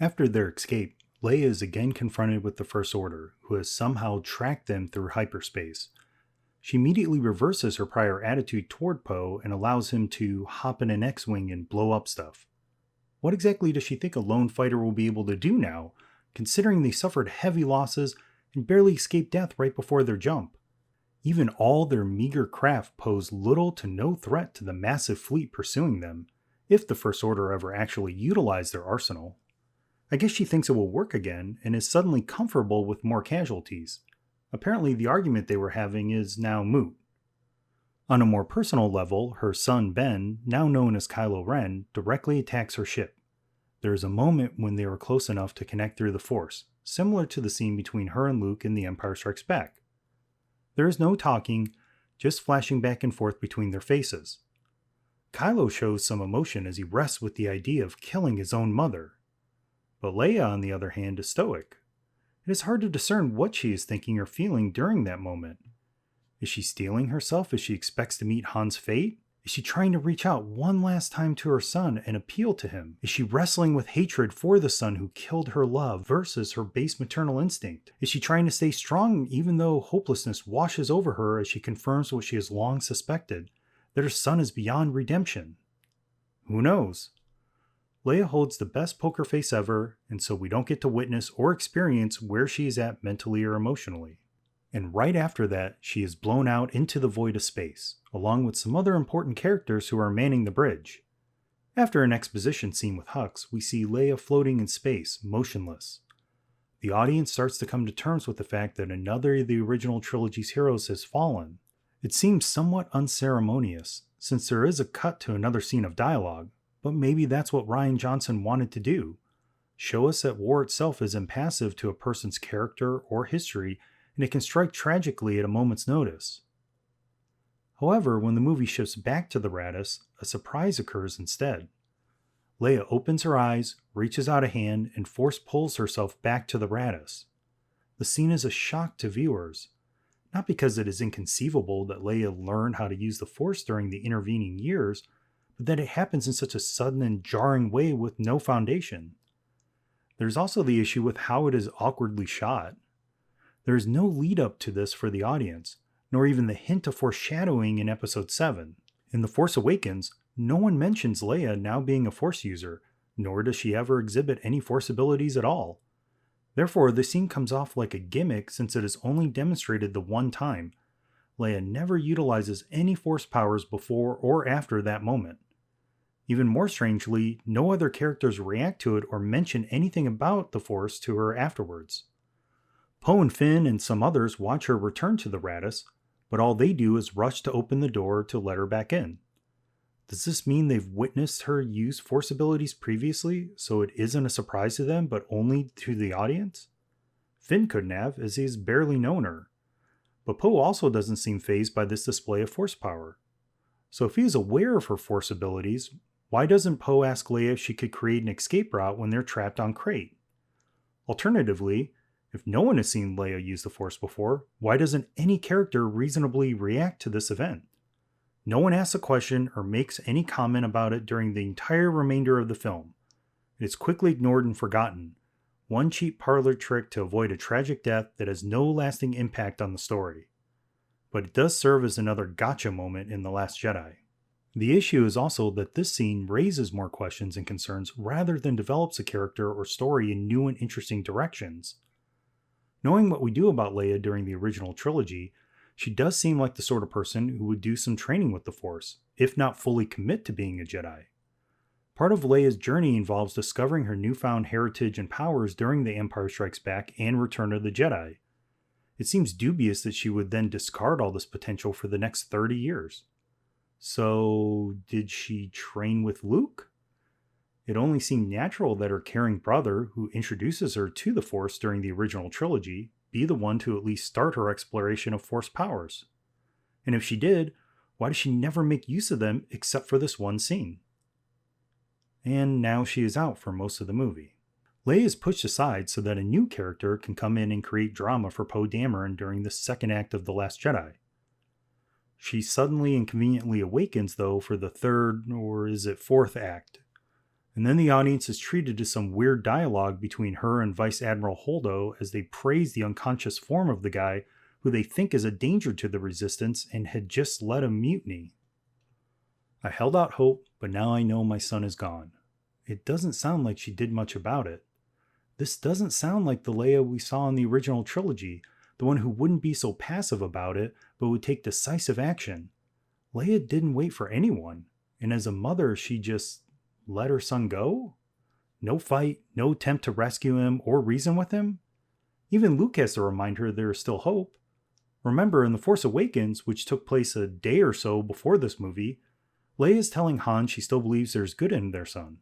After their escape, Leia is again confronted with the First Order, who has somehow tracked them through hyperspace. She immediately reverses her prior attitude toward Poe and allows him to hop in an X-Wing and blow up stuff. What exactly does she think a lone fighter will be able to do now, considering they suffered heavy losses and barely escaped death right before their jump? Even all their meager craft pose little to no threat to the massive fleet pursuing them, if the First Order ever actually utilized their arsenal. I guess she thinks it will work again and is suddenly comfortable with more casualties. Apparently the argument they were having is now moot. On a more personal level, her son Ben, now known as Kylo Ren, directly attacks her ship. There is a moment when they are close enough to connect through the Force, similar to the scene between her and Luke in The Empire Strikes Back. There is no talking, just flashing back and forth between their faces. Kylo shows some emotion as he rests with the idea of killing his own mother. But Leia, on the other hand, is stoic. It is hard to discern what she is thinking or feeling during that moment. Is she steeling herself as she expects to meet Han's fate? Is she trying to reach out one last time to her son and appeal to him? Is she wrestling with hatred for the son who killed her love versus her base maternal instinct? Is she trying to stay strong even though hopelessness washes over her as she confirms what she has long suspected, that her son is beyond redemption? Who knows? Leia holds the best poker face ever, and so we don't get to witness or experience where she is at mentally or emotionally. And right after that, she is blown out into the void of space, along with some other important characters who are manning the bridge. After an exposition scene with Hux, we see Leia floating in space, motionless. The audience starts to come to terms with the fact that another of the original trilogy's heroes has fallen. It seems somewhat unceremonious, since there is a cut to another scene of dialogue, but maybe that's what Rian Johnson wanted to do. Show us that war itself is impassive to a person's character or history, and it can strike tragically at a moment's notice. However, when the movie shifts back to the Raddus, a surprise occurs instead. Leia opens her eyes, reaches out a hand, and force pulls herself back to the Raddus. The scene is a shock to viewers, not because it is inconceivable that Leia learned how to use the Force during the intervening years, but that it happens in such a sudden and jarring way with no foundation. There's also the issue with how it is awkwardly shot. There is no lead up to this for the audience, nor even the hint of foreshadowing in Episode 7. In The Force Awakens, no one mentions Leia now being a Force user, nor does she ever exhibit any Force abilities at all. Therefore, the scene comes off like a gimmick since it is only demonstrated the one time. Leia never utilizes any Force powers before or after that moment. Even more strangely, no other characters react to it or mention anything about the Force to her afterwards. Poe and Finn and some others watch her return to the Raddus, but all they do is rush to open the door to let her back in. Does this mean they've witnessed her use Force abilities previously, so it isn't a surprise to them, but only to the audience? Finn couldn't have, as he's barely known her. But Poe also doesn't seem fazed by this display of Force power. So if he is aware of her Force abilities, why doesn't Poe ask Leia if she could create an escape route when they're trapped on Crate? Alternatively, if no one has seen Leia use the Force before, why doesn't any character reasonably react to this event? No one asks a question or makes any comment about it during the entire remainder of the film. It is quickly ignored and forgotten. One cheap parlor trick to avoid a tragic death that has no lasting impact on the story. But it does serve as another gotcha moment in The Last Jedi. The issue is also that this scene raises more questions and concerns rather than develops a character or story in new and interesting directions. Knowing what we do about Leia during the original trilogy, she does seem like the sort of person who would do some training with the Force, if not fully commit to being a Jedi. Part of Leia's journey involves discovering her newfound heritage and powers during The Empire Strikes Back and Return of the Jedi. It seems dubious that she would then discard all this potential for the next 30 years. So, did she train with Luke? It only seemed natural that her caring brother, who introduces her to the Force during the original trilogy, be the one to at least start her exploration of Force powers. And if she did, why does she never make use of them except for this one scene? And now she is out for most of the movie. Leia is pushed aside so that a new character can come in and create drama for Poe Dameron during the second act of The Last Jedi. She suddenly and conveniently awakens, though, for the third, or is it fourth act. And then the audience is treated to some weird dialogue between her and Vice Admiral Holdo as they praise the unconscious form of the guy who they think is a danger to the Resistance and had just led a mutiny. I held out hope, but now I know my son is gone. It doesn't sound like she did much about it. This doesn't sound like the Leia we saw in the original trilogy, the one who wouldn't be so passive about it, but would take decisive action. Leia didn't wait for anyone, and as a mother, she just let her son go? No fight, no attempt to rescue him or reason with him? Even Luke has to remind her there is still hope. Remember, in The Force Awakens, which took place a day or so before this movie, Leia is telling Han she still believes there's good in their son.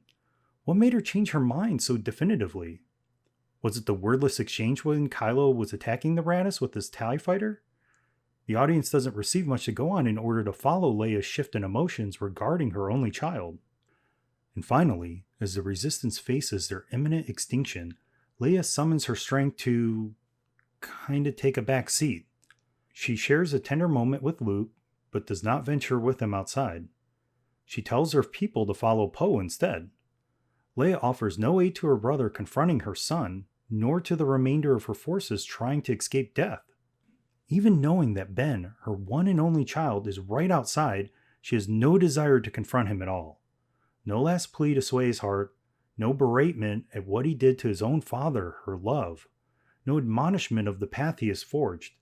What made her change her mind so definitively? Was it the wordless exchange when Kylo was attacking the Raddus with his TIE fighter? The audience doesn't receive much to go on in order to follow Leia's shift in emotions regarding her only child. And finally, as the Resistance faces their imminent extinction, Leia summons her strength to kinda take a back seat. She shares a tender moment with Luke, but does not venture with him outside. She tells her people to follow Poe instead. Leia offers no aid to her brother confronting her son, nor to the remainder of her forces trying to escape death. Even knowing that Ben, her one and only child, is right outside, she has no desire to confront him at all. No last plea to sway his heart, no beratement at what he did to his own father, her love, no admonishment of the path he has forged,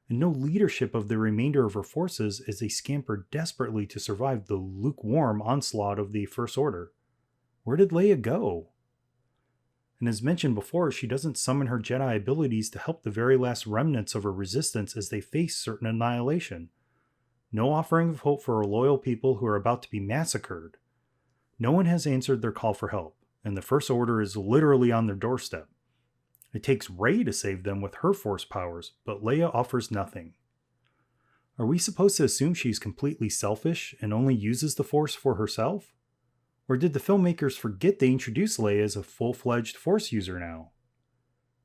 and no leadership of the remainder of her forces as they scamper desperately to survive the lukewarm onslaught of the First Order. Where did Leia go? And as mentioned before, she doesn't summon her Jedi abilities to help the very last remnants of her Resistance as they face certain annihilation. No offering of hope for her loyal people who are about to be massacred. No one has answered their call for help, and the First Order is literally on their doorstep. It takes Rey to save them with her Force powers, but Leia offers nothing. Are we supposed to assume she's completely selfish and only uses the Force for herself? Or did the filmmakers forget they introduced Leia as a full-fledged Force user now?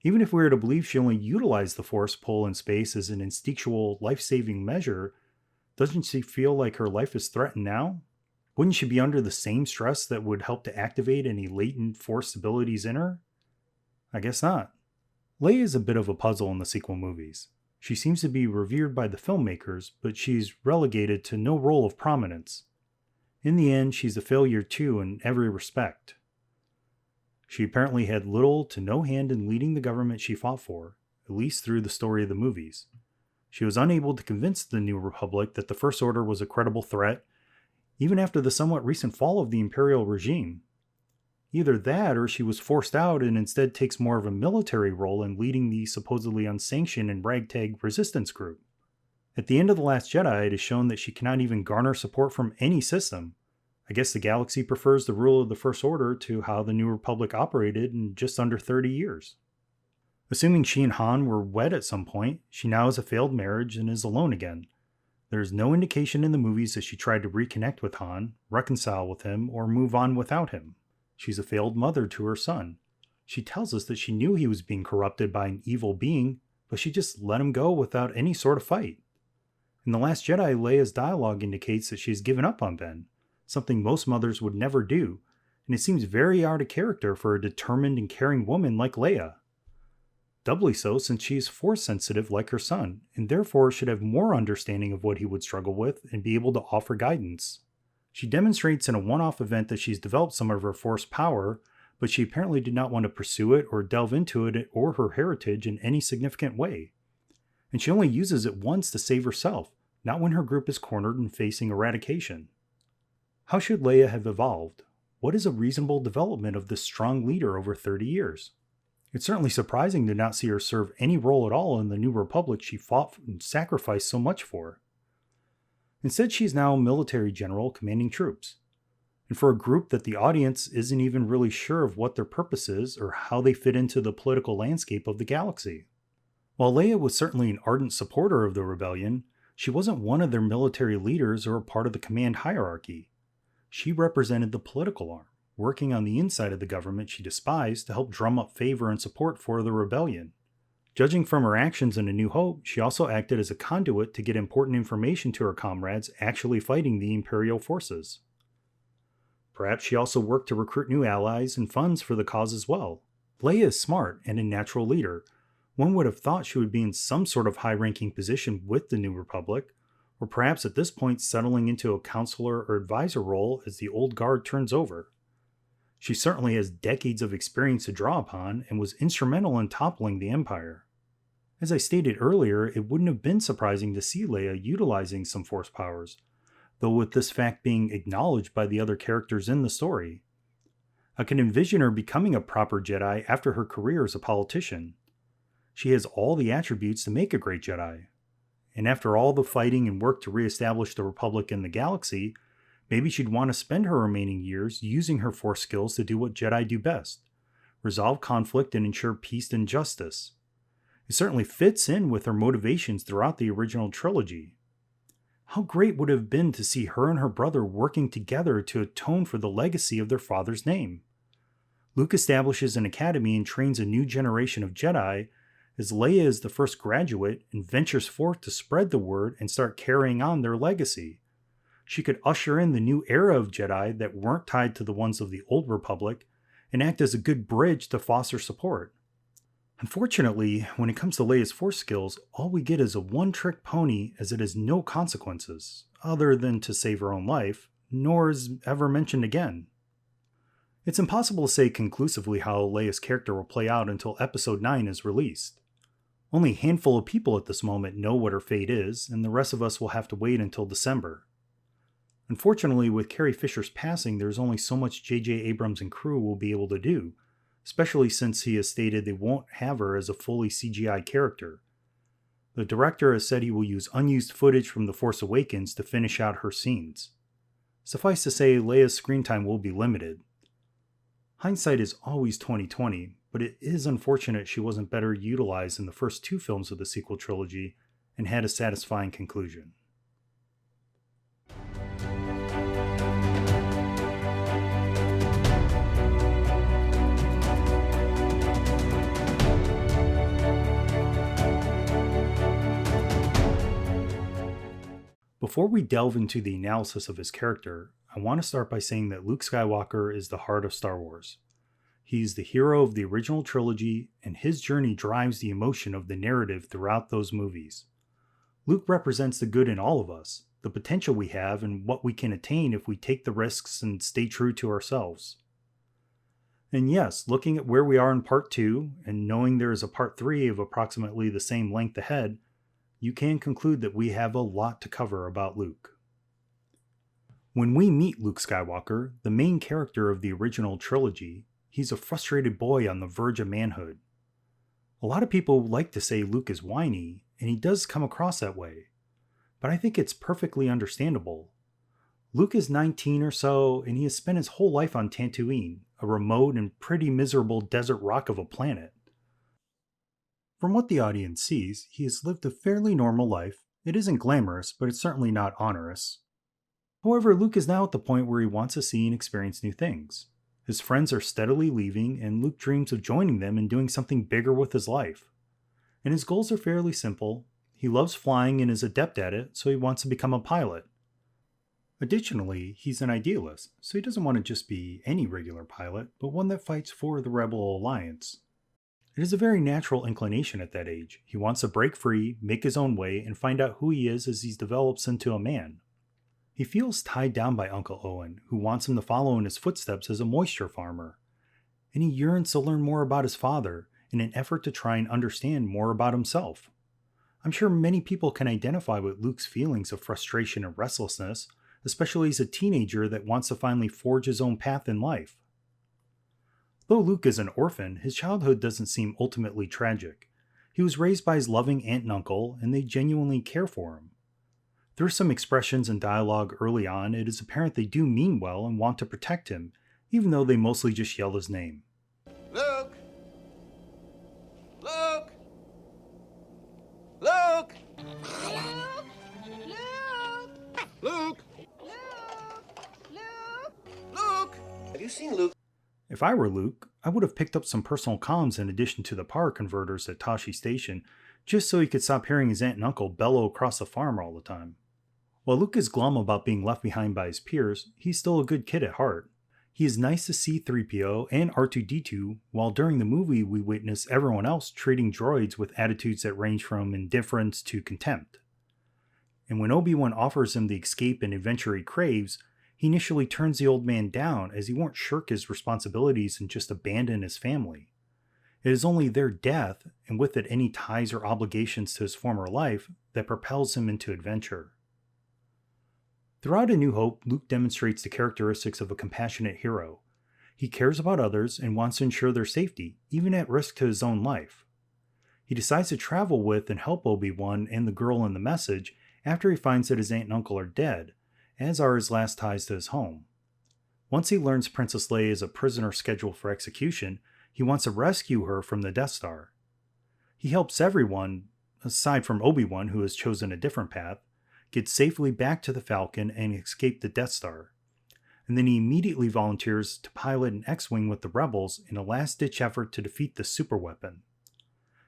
Even if we were to believe she only utilized the Force pull in space as an instinctual, life-saving measure, doesn't she feel like her life is threatened now? Wouldn't she be under the same stress that would help to activate any latent Force abilities in her? I guess not. Leia is a bit of a puzzle in the sequel movies. She seems to be revered by the filmmakers, but she's relegated to no role of prominence. In the end, she's a failure too in every respect. She apparently had little to no hand in leading the government she fought for, at least through the story of the movies. She was unable to convince the New Republic that the First Order was a credible threat, even after the somewhat recent fall of the Imperial regime. Either that, or she was forced out and instead takes more of a military role in leading the supposedly unsanctioned and ragtag resistance group. At the end of The Last Jedi, it is shown that she cannot even garner support from any system. I guess the galaxy prefers the rule of the First Order to how the New Republic operated in just under 30 years. Assuming she and Han were wed at some point, she now has a failed marriage and is alone again. There is no indication in the movies that she tried to reconnect with Han, reconcile with him, or move on without him. She's a failed mother to her son. She tells us that she knew he was being corrupted by an evil being, but she just let him go without any sort of fight. In The Last Jedi, Leia's dialogue indicates that she has given up on Ben, something most mothers would never do, and it seems very out of character for a determined and caring woman like Leia. Doubly so since she is Force-sensitive like her son, and therefore should have more understanding of what he would struggle with and be able to offer guidance. She demonstrates in a one-off event that she's developed some of her Force power, but she apparently did not want to pursue it or delve into it or her heritage in any significant way. And she only uses it once to save herself, not when her group is cornered and facing eradication. How should Leia have evolved? What is a reasonable development of this strong leader over 30 years? It's certainly surprising to not see her serve any role at all in the New Republic she fought and sacrificed so much for. Instead, she's now a military general commanding troops. And for a group that the audience isn't even really sure of what their purpose is or how they fit into the political landscape of the galaxy. While Leia was certainly an ardent supporter of the rebellion, she wasn't one of their military leaders or a part of the command hierarchy. She represented the political arm, working on the inside of the government she despised to help drum up favor and support for the rebellion. Judging from her actions in A New Hope, she also acted as a conduit to get important information to her comrades actually fighting the Imperial forces. Perhaps she also worked to recruit new allies and funds for the cause as well. Leia is smart and a natural leader. One would have thought she would be in some sort of high-ranking position with the New Republic, or perhaps at this point settling into a counselor or advisor role as the old guard turns over. She certainly has decades of experience to draw upon and was instrumental in toppling the Empire. As I stated earlier, it wouldn't have been surprising to see Leia utilizing some Force powers, though with this fact being acknowledged by the other characters in the story. I can envision her becoming a proper Jedi after her career as a politician. She has all the attributes to make a great Jedi. And after all the fighting and work to reestablish the Republic in the galaxy, maybe she'd want to spend her remaining years using her Force skills to do what Jedi do best: resolve conflict and ensure peace and justice. It certainly fits in with her motivations throughout the original trilogy. How great would it have been to see her and her brother working together to atone for the legacy of their father's name? Luke establishes an academy and trains a new generation of Jedi, as Leia is the first graduate and ventures forth to spread the word and start carrying on their legacy. She could usher in the new era of Jedi that weren't tied to the ones of the Old Republic and act as a good bridge to foster support. Unfortunately, when it comes to Leia's Force skills, all we get is a one-trick pony, as it has no consequences, other than to save her own life, nor is ever mentioned again. It's impossible to say conclusively how Leia's character will play out until Episode 9 is released. Only a handful of people at this moment know what her fate is, and the rest of us will have to wait until December. Unfortunately, with Carrie Fisher's passing, there's only so much J.J. Abrams and crew will be able to do, especially since he has stated they won't have her as a fully CGI character. The director has said he will use unused footage from The Force Awakens to finish out her scenes. Suffice to say, Leia's screen time will be limited. Hindsight is always 20/20, but it is unfortunate she wasn't better utilized in the first two films of the sequel trilogy and had a satisfying conclusion. Before we delve into the analysis of his character, I want to start by saying that Luke Skywalker is the heart of Star Wars. He's the hero of the original trilogy, and his journey drives the emotion of the narrative throughout those movies. Luke represents the good in all of us, the potential we have, and what we can attain if we take the risks and stay true to ourselves. And yes, looking at where we are in Part 2, and knowing there is a Part 3 of approximately the same length ahead, you can conclude that we have a lot to cover about Luke. When we meet Luke Skywalker, the main character of the original trilogy, he's a frustrated boy on the verge of manhood. A lot of people like to say Luke is whiny, and he does come across that way, but I think it's perfectly understandable. Luke is 19 or so, and he has spent his whole life on Tatooine, a remote and pretty miserable desert rock of a planet. From what the audience sees, he has lived a fairly normal life. It isn't glamorous, but it's certainly not onerous. However, Luke is now at the point where he wants to see and experience new things. His friends are steadily leaving, and Luke dreams of joining them and doing something bigger with his life. And his goals are fairly simple. He loves flying and is adept at it, so he wants to become a pilot. Additionally, he's an idealist, so he doesn't want to just be any regular pilot, but one that fights for the Rebel Alliance. It is a very natural inclination at that age. He wants to break free, make his own way, and find out who he is as he develops into a man. He feels tied down by Uncle Owen, who wants him to follow in his footsteps as a moisture farmer. And he yearns to learn more about his father in an effort to try and understand more about himself. I'm sure many people can identify with Luke's feelings of frustration and restlessness, especially as a teenager that wants to finally forge his own path in life. Though Luke is an orphan, his childhood doesn't seem ultimately tragic. He was raised by his loving aunt and uncle, and they genuinely care for him. Through some expressions and dialogue early on, it is apparent they do mean well and want to protect him, even though they mostly just yell his name. Luke! Luke! Luke! Luke! Luke! Luke! Have you seen Luke? If I were Luke, I would have picked up some personal comms in addition to the power converters at Tashi Station, just so he could stop hearing his aunt and uncle bellow across the farm all the time. While Luke is glum about being left behind by his peers, he's still a good kid at heart. He is nice to C-3PO and R2-D2, while during the movie we witness everyone else treating droids with attitudes that range from indifference to contempt. And when Obi-Wan offers him the escape and adventure he craves, he initially turns the old man down as he won't shirk his responsibilities and just abandon his family. It is only their death, and with it any ties or obligations to his former life, that propels him into adventure. Throughout A New Hope, Luke demonstrates the characteristics of a compassionate hero. He cares about others and wants to ensure their safety, even at risk to his own life. He decides to travel with and help Obi-Wan and the girl in the message after he finds that his aunt and uncle are dead, as are his last ties to his home. Once he learns Princess Leia is a prisoner scheduled for execution, he wants to rescue her from the Death Star. He helps everyone, aside from Obi-Wan who has chosen a different path, get safely back to the Falcon and escape the Death Star. And then he immediately volunteers to pilot an X-Wing with the Rebels in a last-ditch effort to defeat the superweapon.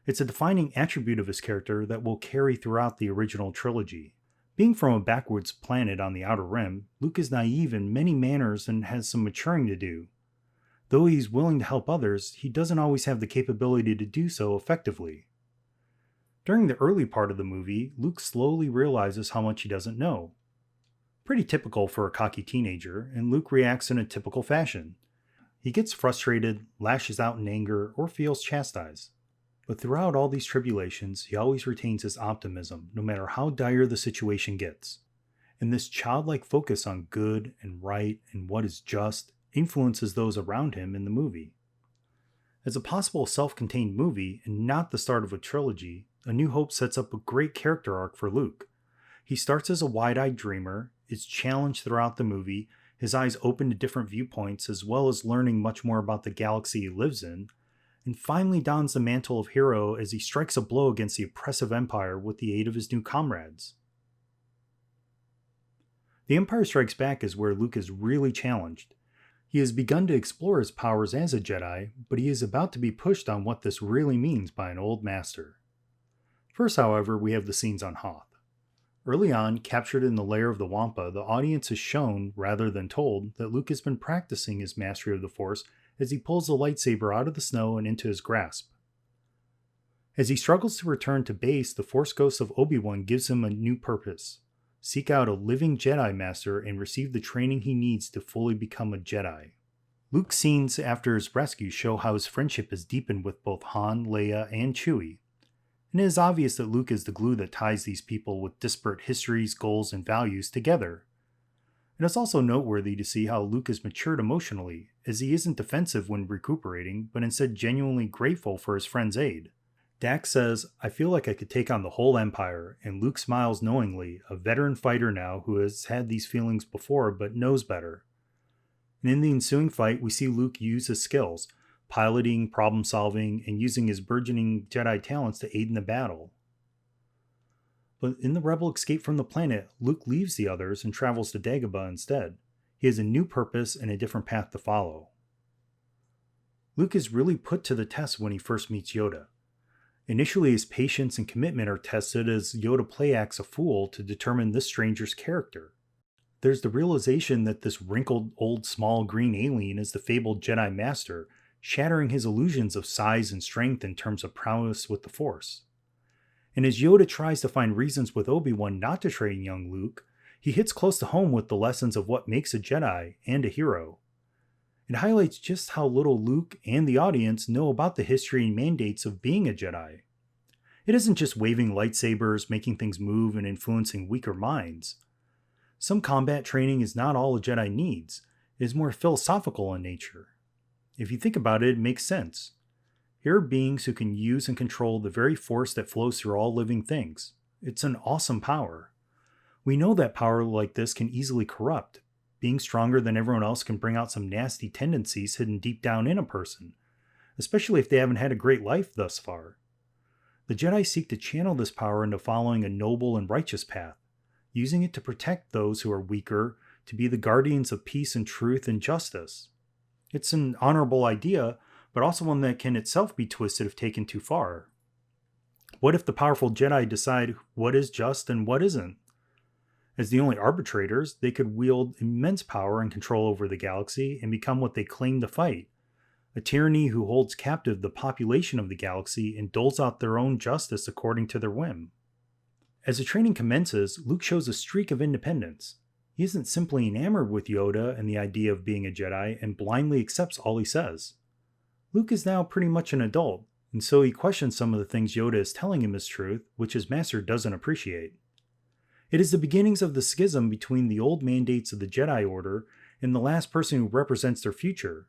It's a defining attribute of his character that will carry throughout the original trilogy. Being from a backwoods planet on the Outer Rim, Luke is naive in many manners and has some maturing to do. Though he's willing to help others, he doesn't always have the capability to do so effectively. During the early part of the movie, Luke slowly realizes how much he doesn't know. Pretty typical for a cocky teenager, and Luke reacts in a typical fashion. He gets frustrated, lashes out in anger, or feels chastised. But throughout all these tribulations, he always retains his optimism, no matter how dire the situation gets. And this childlike focus on good and right and what is just influences those around him in the movie. As a possible self-contained movie, and not the start of a trilogy, A New Hope sets up a great character arc for Luke. He starts as a wide-eyed dreamer, is challenged throughout the movie, his eyes open to different viewpoints as well as learning much more about the galaxy he lives in, and finally dons the mantle of hero as he strikes a blow against the oppressive Empire with the aid of his new comrades. The Empire Strikes Back is where Luke is really challenged. He has begun to explore his powers as a Jedi, but he is about to be pushed on what this really means by an old master. First, however, we have the scenes on Hoth. Early on, captured in the lair of the Wampa, the audience is shown, rather than told, that Luke has been practicing his mastery of the Force as he pulls the lightsaber out of the snow and into his grasp. As he struggles to return to base, the Force Ghost of Obi-Wan gives him a new purpose: seek out a living Jedi Master and receive the training he needs to fully become a Jedi. Luke's scenes after his rescue show how his friendship has deepened with both Han, Leia, and Chewie. And it is obvious that Luke is the glue that ties these people with disparate histories, goals, and values together. It is also noteworthy to see how Luke has matured emotionally, as he isn't defensive when recuperating, but instead genuinely grateful for his friend's aid. Dax says, "I feel like I could take on the whole Empire," and Luke smiles knowingly, a veteran fighter now who has had these feelings before but knows better. And in the ensuing fight, we see Luke use his skills, piloting, problem-solving, and using his burgeoning Jedi talents to aid in the battle. But in the rebel escape from the planet, Luke leaves the others and travels to Dagobah instead. He has a new purpose and a different path to follow. Luke is really put to the test when he first meets Yoda. Initially, his patience and commitment are tested as Yoda play-acts a fool to determine this stranger's character. There's the realization that this wrinkled, old, small green alien is the fabled Jedi Master, shattering his illusions of size and strength in terms of prowess with the Force. And as Yoda tries to find reasons with Obi-Wan not to train young Luke, he hits close to home with the lessons of what makes a Jedi and a hero. It highlights just how little Luke and the audience know about the history and mandates of being a Jedi. It isn't just waving lightsabers, making things move, and influencing weaker minds. Some combat training is not all a Jedi needs. It is more philosophical in nature. If you think about it, it makes sense. Here are beings who can use and control the very force that flows through all living things. It's an awesome power. We know that power like this can easily corrupt. Being stronger than everyone else can bring out some nasty tendencies hidden deep down in a person, especially if they haven't had a great life thus far. The Jedi seek to channel this power into following a noble and righteous path, using it to protect those who are weaker, to be the guardians of peace and truth and justice. It's an honorable idea, but also one that can itself be twisted if taken too far. What if the powerful Jedi decide what is just and what isn't? As the only arbitrators, they could wield immense power and control over the galaxy and become what they claim to fight, a tyranny who holds captive the population of the galaxy and doles out their own justice according to their whim. As the training commences, Luke shows a streak of independence. He isn't simply enamored with Yoda and the idea of being a Jedi and blindly accepts all he says. Luke is now pretty much an adult, and so he questions some of the things Yoda is telling him as truth, which his master doesn't appreciate. It is the beginnings of the schism between the old mandates of the Jedi Order and the last person who represents their future,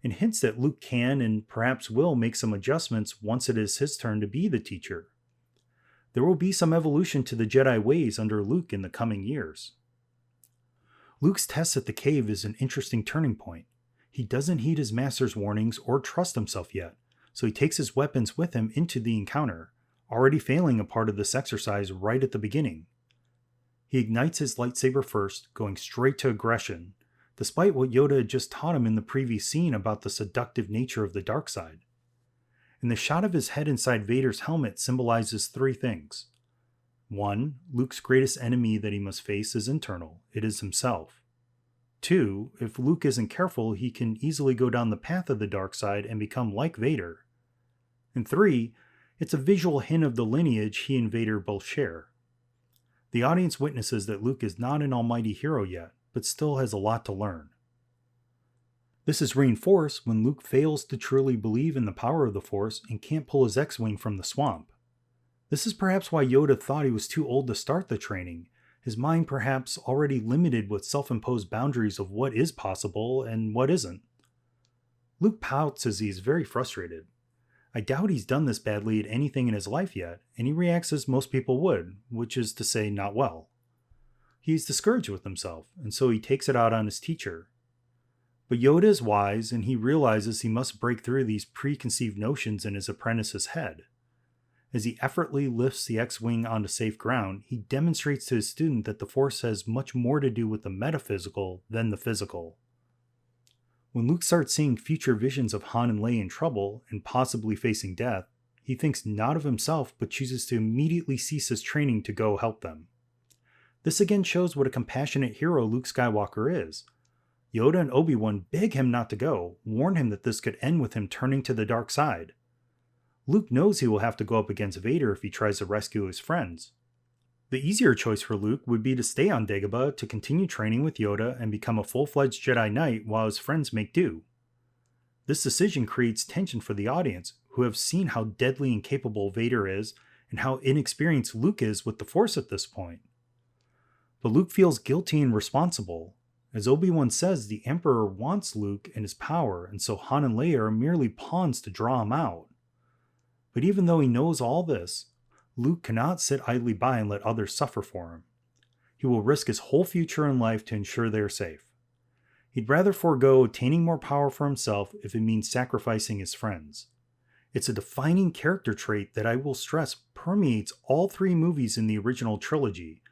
and hints that Luke can and perhaps will make some adjustments once it is his turn to be the teacher. There will be some evolution to the Jedi ways under Luke in the coming years. Luke's test at the cave is an interesting turning point. He doesn't heed his master's warnings or trust himself yet, so he takes his weapons with him into the encounter, already failing a part of this exercise right at the beginning. He ignites his lightsaber first, going straight to aggression, despite what Yoda had just taught him in the previous scene about the seductive nature of the dark side. And the shot of his head inside Vader's helmet symbolizes three things. 1. Luke's greatest enemy that he must face is internal. It is himself. 2. If Luke isn't careful, he can easily go down the path of the dark side and become like Vader. And 3. It's a visual hint of the lineage he and Vader both share. The audience witnesses that Luke is not an almighty hero yet, but still has a lot to learn. This is reinforced when Luke fails to truly believe in the power of the Force and can't pull his X-Wing from the swamp. This is perhaps why Yoda thought he was too old to start the training, his mind perhaps already limited with self-imposed boundaries of what is possible and what isn't. Luke pouts as he is very frustrated. I doubt he's done this badly at anything in his life yet, and he reacts as most people would, which is to say not well. He is discouraged with himself, and so he takes it out on his teacher. But Yoda is wise, and he realizes he must break through these preconceived notions in his apprentice's head. As he effortlessly lifts the X-Wing onto safe ground, he demonstrates to his student that the Force has much more to do with the metaphysical than the physical. When Luke starts seeing future visions of Han and Leia in trouble and possibly facing death, he thinks not of himself but chooses to immediately cease his training to go help them. This again shows what a compassionate hero Luke Skywalker is. Yoda and Obi-Wan beg him not to go, warn him that this could end with him turning to the dark side. Luke knows he will have to go up against Vader if he tries to rescue his friends. The easier choice for Luke would be to stay on Dagobah to continue training with Yoda and become a full-fledged Jedi Knight while his friends make do. This decision creates tension for the audience, who have seen how deadly and capable Vader is and how inexperienced Luke is with the Force at this point. But Luke feels guilty and responsible. As Obi-Wan says, the Emperor wants Luke and his power, and so Han and Leia are merely pawns to draw him out. But even though he knows all this, Luke cannot sit idly by and let others suffer for him. He will risk his whole future in life to ensure they are safe. He'd rather forego attaining more power for himself if it means sacrificing his friends. It's a defining character trait that I will stress permeates all three movies in the original trilogy,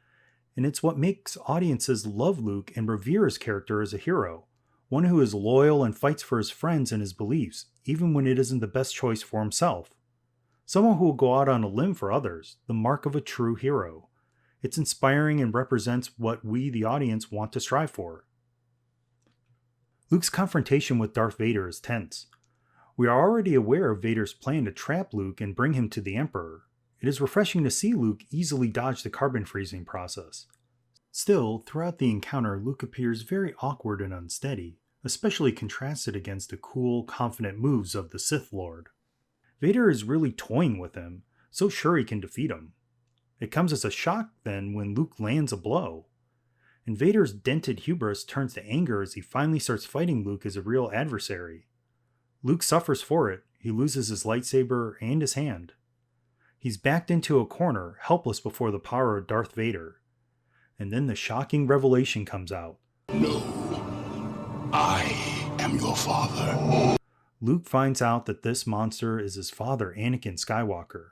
and it's what makes audiences love Luke and revere his character as a hero, one who is loyal and fights for his friends and his beliefs, even when it isn't the best choice for himself. Someone who will go out on a limb for others, the mark of a true hero. It's inspiring and represents what we, the audience, want to strive for. Luke's confrontation with Darth Vader is tense. We are already aware of Vader's plan to trap Luke and bring him to the Emperor. It is refreshing to see Luke easily dodge the carbon freezing process. Still, throughout the encounter, Luke appears very awkward and unsteady, especially contrasted against the cool, confident moves of the Sith Lord. Vader is really toying with him, so sure he can defeat him. It comes as a shock then when Luke lands a blow. And Vader's dented hubris turns to anger as he finally starts fighting Luke as a real adversary. Luke suffers for it. He loses his lightsaber and his hand. He's backed into a corner, helpless before the power of Darth Vader. And then the shocking revelation comes out. No, I am your father. Luke finds out that this monster is his father, Anakin Skywalker.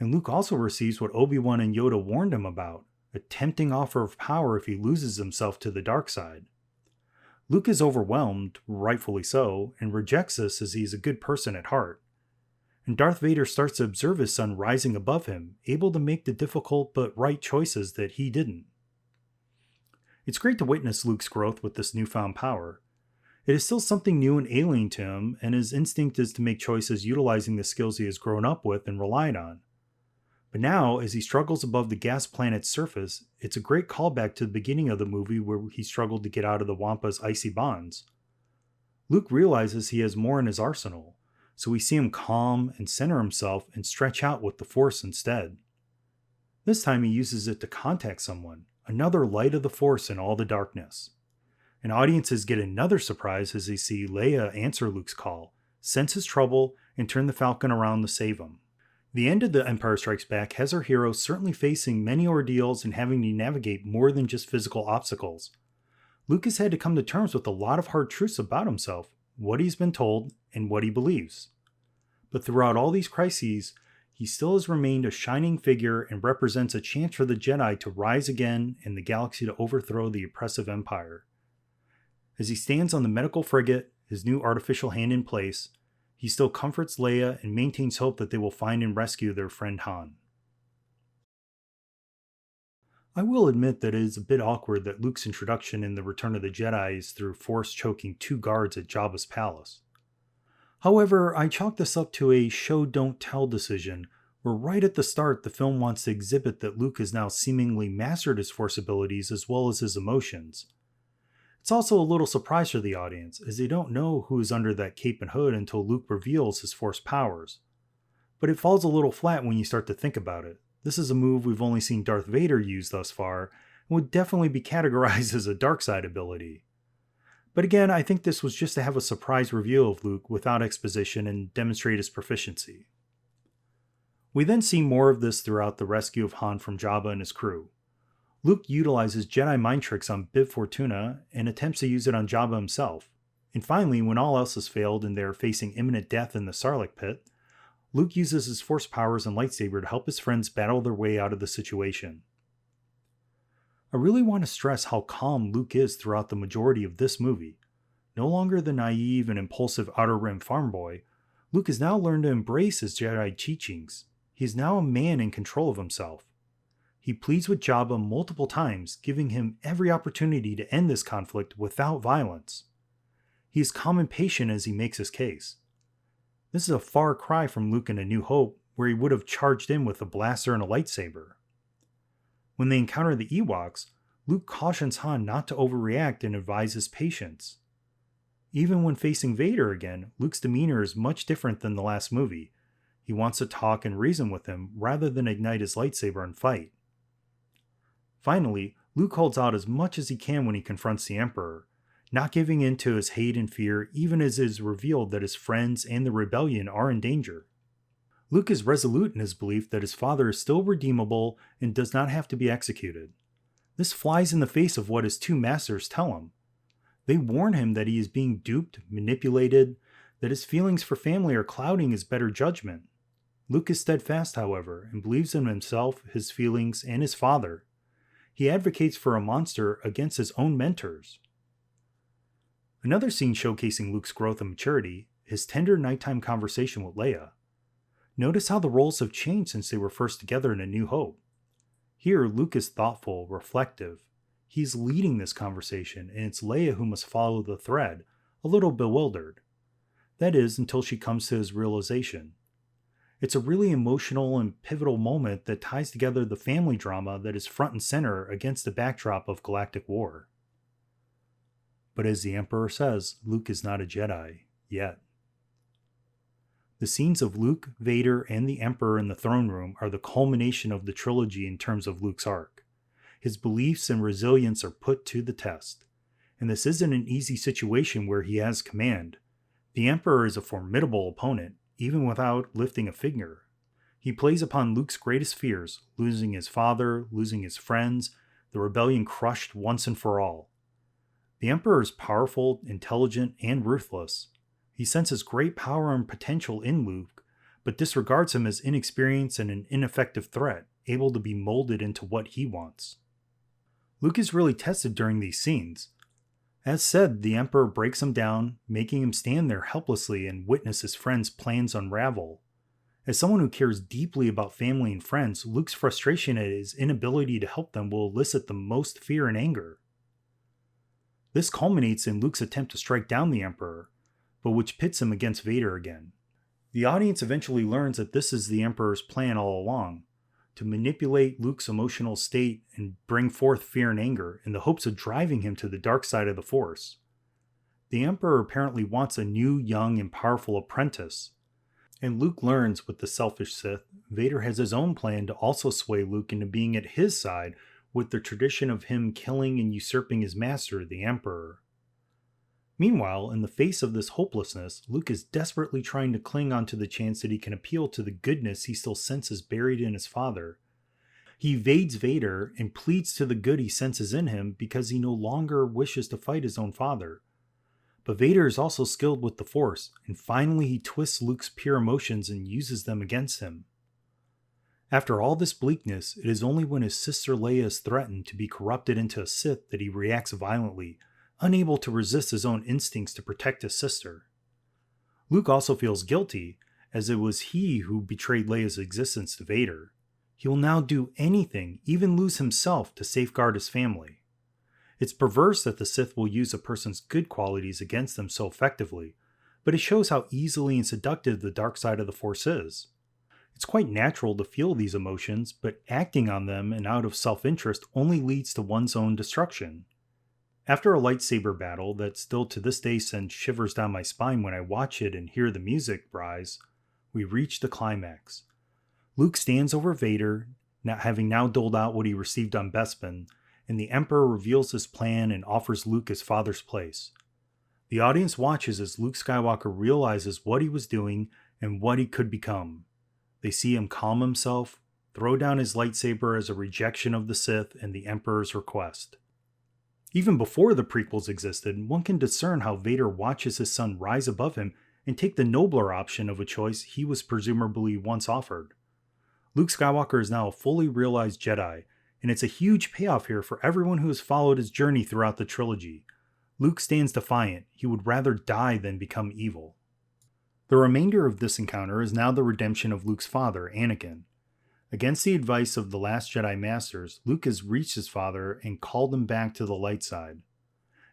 And Luke also receives what Obi-Wan and Yoda warned him about, a tempting offer of power if he loses himself to the dark side. Luke is overwhelmed, rightfully so, and rejects this as he is a good person at heart. And Darth Vader starts to observe his son rising above him, able to make the difficult but right choices that he didn't. It's great to witness Luke's growth with this newfound power. It is still something new and alien to him, and his instinct is to make choices utilizing the skills he has grown up with and relied on. But now, as he struggles above the gas planet's surface, it's a great callback to the beginning of the movie where he struggled to get out of the Wampa's icy bonds. Luke realizes he has more in his arsenal, so we see him calm and center himself and stretch out with the Force instead. This time he uses it to contact someone, another light of the Force in all the darkness. And audiences get another surprise as they see Leia answer Luke's call, sense his trouble, and turn the Falcon around to save him. The end of The Empire Strikes Back has our hero certainly facing many ordeals and having to navigate more than just physical obstacles. Luke has had to come to terms with a lot of hard truths about himself, what he's been told, and what he believes. But throughout all these crises, he still has remained a shining figure and represents a chance for the Jedi to rise again and the galaxy to overthrow the oppressive Empire. As he stands on the medical frigate, his new artificial hand in place, he still comforts Leia and maintains hope that they will find and rescue their friend Han. I will admit that it is a bit awkward that Luke's introduction in The Return of the Jedi is through Force choking 2 guards at Jabba's palace. However, I chalk this up to a show-don't-tell decision, where right at the start the film wants to exhibit that Luke has now seemingly mastered his Force abilities as well as his emotions. It's also a little surprise for the audience, as they don't know who is under that cape and hood until Luke reveals his Force powers. But it falls a little flat when you start to think about it. This is a move we've only seen Darth Vader use thus far, and would definitely be categorized as a dark side ability. But again, I think this was just to have a surprise reveal of Luke without exposition and demonstrate his proficiency. We then see more of this throughout the rescue of Han from Jabba and his crew. Luke utilizes Jedi mind tricks on Bib Fortuna and attempts to use it on Jabba himself. And finally, when all else has failed and they are facing imminent death in the Sarlacc pit, Luke uses his Force powers and lightsaber to help his friends battle their way out of the situation. I really want to stress how calm Luke is throughout the majority of this movie. No longer the naive and impulsive Outer Rim farm boy, Luke has now learned to embrace his Jedi teachings. He is now a man in control of himself. He pleads with Jabba multiple times, giving him every opportunity to end this conflict without violence. He is calm and patient as he makes his case. This is a far cry from Luke in A New Hope, where he would have charged in with a blaster and a lightsaber. When they encounter the Ewoks, Luke cautions Han not to overreact and advises patience. Even when facing Vader again, Luke's demeanor is much different than the last movie. He wants to talk and reason with him rather than ignite his lightsaber and fight. Finally, Luke holds out as much as he can when he confronts the Emperor, not giving in to his hate and fear even as it is revealed that his friends and the rebellion are in danger. Luke is resolute in his belief that his father is still redeemable and does not have to be executed. This flies in the face of what his 2 masters tell him. They warn him that he is being duped, manipulated, that his feelings for family are clouding his better judgment. Luke is steadfast, however, and believes in himself, his feelings, and his father. He advocates for a monster against his own mentors. Another scene showcasing Luke's growth and maturity, his tender nighttime conversation with Leia. Notice how the roles have changed since they were first together in A New Hope. Here, Luke is thoughtful, reflective. He's leading this conversation, and it's Leia who must follow the thread, a little bewildered. That is, until she comes to his realization. It's a really emotional and pivotal moment that ties together the family drama that is front and center against the backdrop of galactic war. But as the Emperor says, Luke is not a Jedi, yet. The scenes of Luke, Vader, and the Emperor in the throne room are the culmination of the trilogy in terms of Luke's arc. His beliefs and resilience are put to the test. And this isn't an easy situation where he has command. The Emperor is a formidable opponent, even without lifting a finger. He plays upon Luke's greatest fears, losing his father, losing his friends, the rebellion crushed once and for all. The Emperor is powerful, intelligent, and ruthless. He senses great power and potential in Luke, but disregards him as inexperienced and an ineffective threat, able to be molded into what he wants. Luke is really tested during these scenes. As said, the Emperor breaks him down, making him stand there helplessly and witness his friends' plans unravel. As someone who cares deeply about family and friends, Luke's frustration at his inability to help them will elicit the most fear and anger. This culminates in Luke's attempt to strike down the Emperor, but which pits him against Vader again. The audience eventually learns that this is the Emperor's plan all along, to manipulate Luke's emotional state and bring forth fear and anger in the hopes of driving him to the dark side of the Force. The Emperor apparently wants a new, young, and powerful apprentice, and Luke learns with the selfish Sith, Vader has his own plan to also sway Luke into being at his side with the tradition of him killing and usurping his master, the Emperor. Meanwhile, in the face of this hopelessness, Luke is desperately trying to cling onto the chance that he can appeal to the goodness he still senses buried in his father. He evades Vader and pleads to the good he senses in him because he no longer wishes to fight his own father. But Vader is also skilled with the Force, and finally he twists Luke's pure emotions and uses them against him. After all this bleakness, it is only when his sister Leia is threatened to be corrupted into a Sith that he reacts violently, unable to resist his own instincts to protect his sister. Luke also feels guilty, as it was he who betrayed Leia's existence to Vader. He will now do anything, even lose himself, to safeguard his family. It's perverse that the Sith will use a person's good qualities against them so effectively, but it shows how easily and seductive the dark side of the Force is. It's quite natural to feel these emotions, but acting on them and out of self-interest only leads to one's own destruction. After a lightsaber battle that still to this day sends shivers down my spine when I watch it and hear the music rise, we reach the climax. Luke stands over Vader, having now doled out what he received on Bespin, and the Emperor reveals his plan and offers Luke his father's place. The audience watches as Luke Skywalker realizes what he was doing and what he could become. They see him calm himself, throw down his lightsaber as a rejection of the Sith and the Emperor's request. Even before the prequels existed, one can discern how Vader watches his son rise above him and take the nobler option of a choice he was presumably once offered. Luke Skywalker is now a fully realized Jedi, and it's a huge payoff here for everyone who has followed his journey throughout the trilogy. Luke stands defiant. He would rather die than become evil. The remainder of this encounter is now the redemption of Luke's father, Anakin. Against the advice of the last Jedi Masters, Luke has reached his father and called him back to the light side.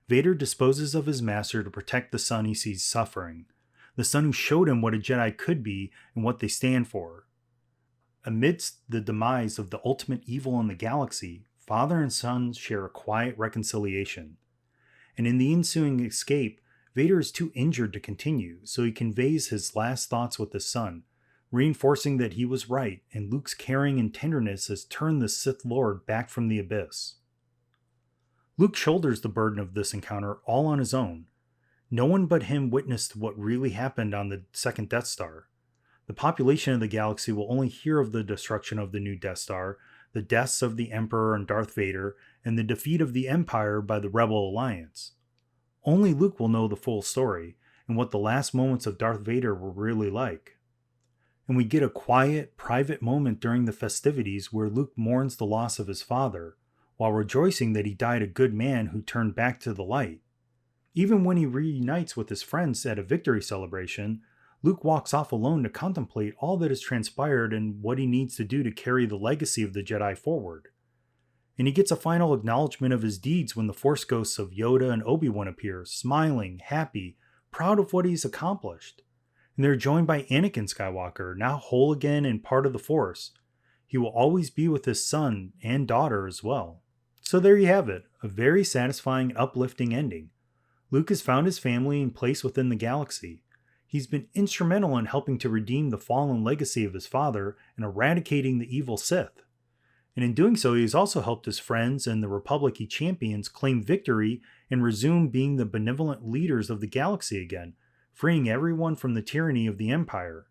Vader disposes of his master to protect the son he sees suffering, the son who showed him what a Jedi could be and what they stand for. Amidst the demise of the ultimate evil in the galaxy, father and son share a quiet reconciliation. And in the ensuing escape, Vader is too injured to continue, so he conveys his last thoughts with his son, reinforcing that he was right, and Luke's caring and tenderness has turned the Sith Lord back from the abyss. Luke shoulders the burden of this encounter all on his own. No one but him witnessed what really happened on the second Death Star. The population of the galaxy will only hear of the destruction of the new Death Star, the deaths of the Emperor and Darth Vader, and the defeat of the Empire by the Rebel Alliance. Only Luke will know the full story, and what the last moments of Darth Vader were really like. And we get a quiet, private moment during the festivities where Luke mourns the loss of his father, while rejoicing that he died a good man who turned back to the light. Even when he reunites with his friends at a victory celebration, Luke walks off alone to contemplate all that has transpired and what he needs to do to carry the legacy of the Jedi forward. And he gets a final acknowledgement of his deeds when the Force ghosts of Yoda and Obi-Wan appear, smiling, happy, proud of what he's accomplished. And they're joined by Anakin Skywalker, now whole again and part of the Force. He will always be with his son and daughter as well. So there you have it, a very satisfying, uplifting ending. Luke has found his family and place within the galaxy. He's been instrumental in helping to redeem the fallen legacy of his father and eradicating the evil Sith. And in doing so, he has also helped his friends and the Republic he champions claim victory and resume being the benevolent leaders of the galaxy again, freeing everyone from the tyranny of the Empire.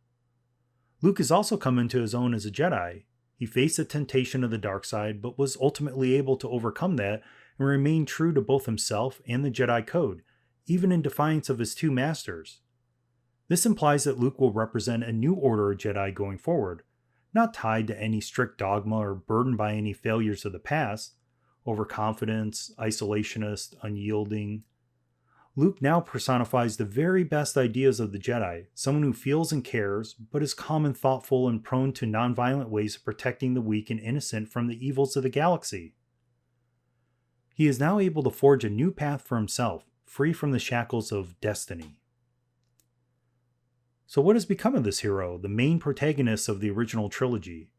Luke has also come into his own as a Jedi. He faced the temptation of the dark side, but was ultimately able to overcome that and remain true to both himself and the Jedi Code, even in defiance of his two masters. This implies that Luke will represent a new order of Jedi going forward, not tied to any strict dogma or burdened by any failures of the past, overconfidence, isolationist, unyielding. Luke now personifies the very best ideas of the Jedi, someone who feels and cares, but is calm and thoughtful and prone to nonviolent ways of protecting the weak and innocent from the evils of the galaxy. He is now able to forge a new path for himself, free from the shackles of destiny. So what has become of this hero, the main protagonist of the original trilogy?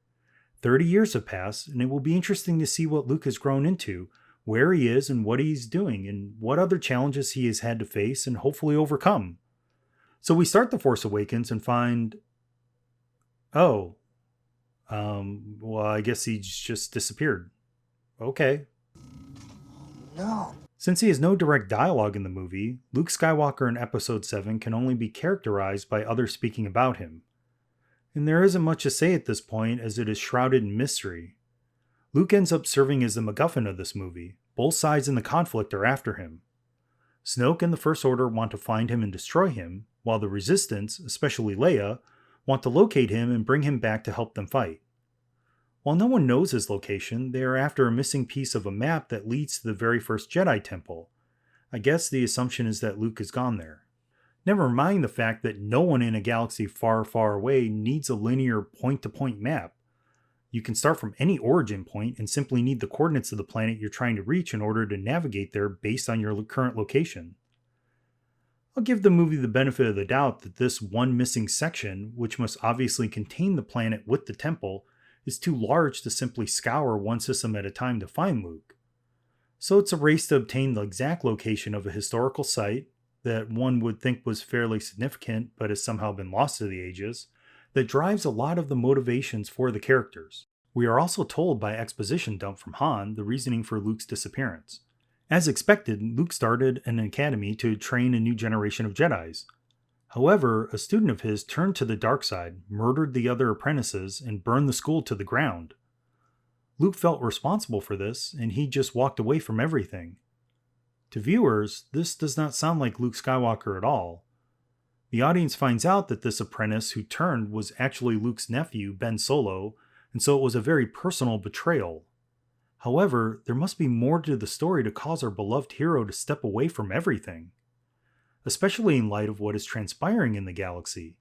30 years have passed, and it will be interesting to see what Luke has grown into, where he is and what he's doing, and what other challenges he has had to face and hopefully overcome. So we start The Force Awakens and find, well, I guess he's just disappeared. Okay. No. Since he has no direct dialogue in the movie, Luke Skywalker in Episode 7 can only be characterized by others speaking about him. And there isn't much to say at this point as it is shrouded in mystery. Luke ends up serving as the MacGuffin of this movie. Both sides in the conflict are after him. Snoke and the First Order want to find him and destroy him, while the Resistance, especially Leia, want to locate him and bring him back to help them fight. While no one knows his location, they are after a missing piece of a map that leads to the very first Jedi Temple. I guess the assumption is that Luke has gone there. Never mind the fact that no one in a galaxy far, far away needs a linear point-to-point map. You can start from any origin point and simply need the coordinates of the planet you're trying to reach in order to navigate there based on your current location. I'll give the movie the benefit of the doubt that this one missing section, which must obviously contain the planet with the temple, is too large to simply scour one system at a time to find Luke. So it's a race to obtain the exact location of a historical site that one would think was fairly significant but has somehow been lost to the ages, that drives a lot of the motivations for the characters. We are also told by exposition dump from Han the reasoning for Luke's disappearance. As expected, Luke started an academy to train a new generation of Jedis. However, a student of his turned to the dark side, murdered the other apprentices, and burned the school to the ground. Luke felt responsible for this, and he just walked away from everything. To viewers, this does not sound like Luke Skywalker at all. The audience finds out that this apprentice who turned was actually Luke's nephew, Ben Solo, and so it was a very personal betrayal. However, there must be more to the story to cause our beloved hero to step away from everything. Especially in light of what is transpiring in the galaxy.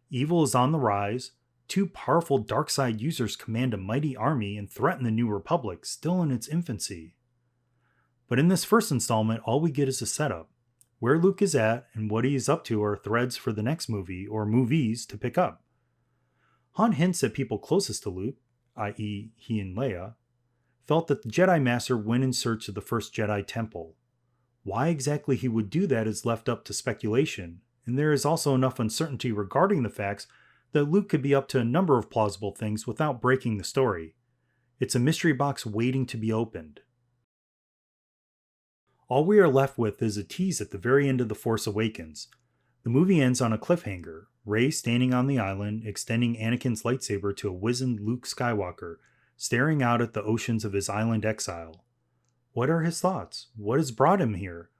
Evil is on the rise, two powerful dark side users command a mighty army and threaten the New Republic, still in its infancy. But in this first installment, all we get is a setup. Where Luke is at and what he is up to are threads for the next movie or movies to pick up. Han hints that people closest to Luke, i.e. he and Leia, felt that the Jedi Master went in search of the first Jedi Temple. Why exactly he would do that is left up to speculation, and there is also enough uncertainty regarding the facts that Luke could be up to a number of plausible things without breaking the story. It's a mystery box waiting to be opened. All we are left with is a tease at the very end of The Force Awakens. The movie ends on a cliffhanger, Rey standing on the island, extending Anakin's lightsaber to a wizened Luke Skywalker, staring out at the oceans of his island exile. What are his thoughts? What has brought him here?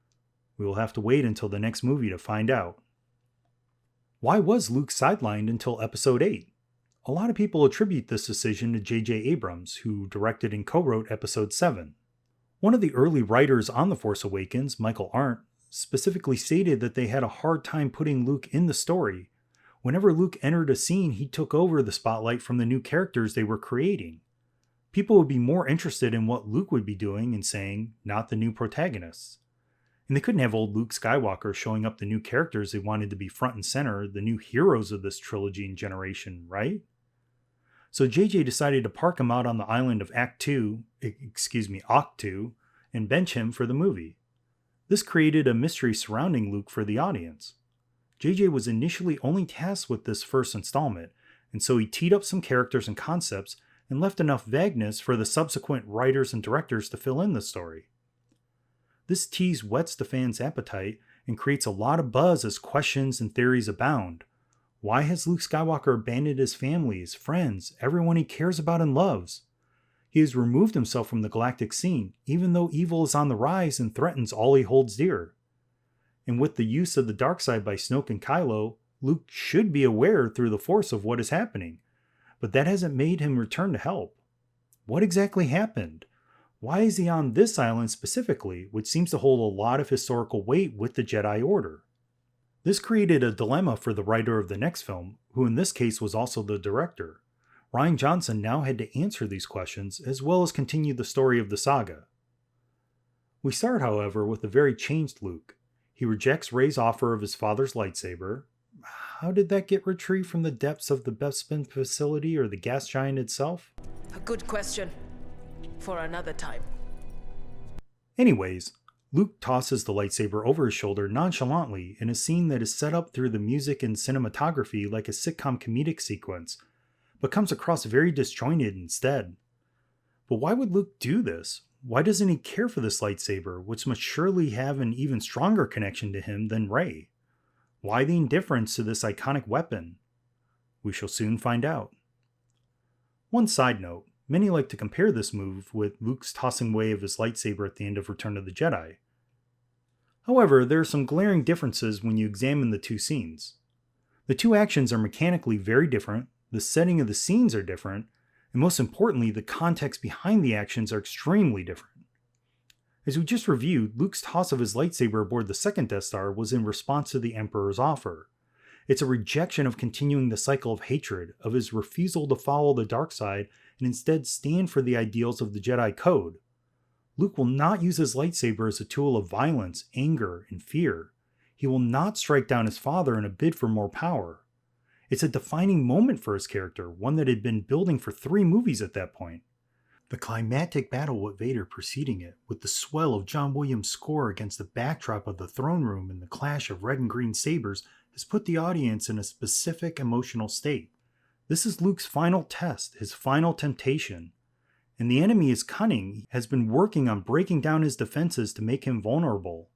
We will have to wait until the next movie to find out. Why was Luke sidelined until Episode 8? A lot of people attribute this decision to J.J. Abrams, who directed and co-wrote Episode 7. One of the early writers on The Force Awakens, Michael Arndt, specifically stated that they had a hard time putting Luke in the story. Whenever Luke entered a scene, he took over the spotlight from the new characters they were creating. People would be more interested in what Luke would be doing and saying, not the new protagonists. And they couldn't have old Luke Skywalker showing up the new characters they wanted to be front and center, the new heroes of this trilogy and generation, right? So JJ decided to park him out on the island of Octu, and bench him for the movie. This created a mystery surrounding Luke for the audience. JJ was initially only tasked with this first installment, and so he teed up some characters and concepts and left enough vagueness for the subsequent writers and directors to fill in the story. This tease whets the fans' appetite and creates a lot of buzz as questions and theories abound. Why has Luke Skywalker abandoned his family, his friends, everyone he cares about and loves? He has removed himself from the galactic scene, even though evil is on the rise and threatens all he holds dear. And with the use of the dark side by Snoke and Kylo, Luke should be aware through the Force of what is happening. But that hasn't made him return to help. What exactly happened? Why is he on this island specifically, which seems to hold a lot of historical weight with the Jedi Order? This created a dilemma for the writer of the next film, who in this case was also the director. Rian Johnson now had to answer these questions, as well as continue the story of the saga. We start, however, with a very changed Luke. He rejects Rey's offer of his father's lightsaber. How did that get retrieved from the depths of the Bespin facility or the gas giant itself? A good question. For another time. Anyways, Luke tosses the lightsaber over his shoulder nonchalantly in a scene that is set up through the music and cinematography like a sitcom comedic sequence, but comes across very disjointed instead. But why would Luke do this? Why doesn't he care for this lightsaber, which must surely have an even stronger connection to him than Rey? Why the indifference to this iconic weapon? We shall soon find out. One side note, many like to compare this move with Luke's tossing away of his lightsaber at the end of Return of the Jedi. However, there are some glaring differences when you examine the two scenes. The two actions are mechanically very different, the setting of the scenes are different, and most importantly, the context behind the actions are extremely different. As we just reviewed, Luke's toss of his lightsaber aboard the second Death Star was in response to the Emperor's offer. It's a rejection of continuing the cycle of hatred, of his refusal to follow the dark side and instead stand for the ideals of the Jedi Code. Luke will not use his lightsaber as a tool of violence, anger, and fear. He will not strike down his father in a bid for more power. It's a defining moment for his character, one that had been building for 3 movies at that point. The climactic battle with Vader preceding it, with the swell of John Williams' score against the backdrop of the throne room and the clash of red and green sabers, has put the audience in a specific emotional state. This is Luke's final test, his final temptation. And the enemy is cunning, has been working on breaking down his defenses to make him vulnerable.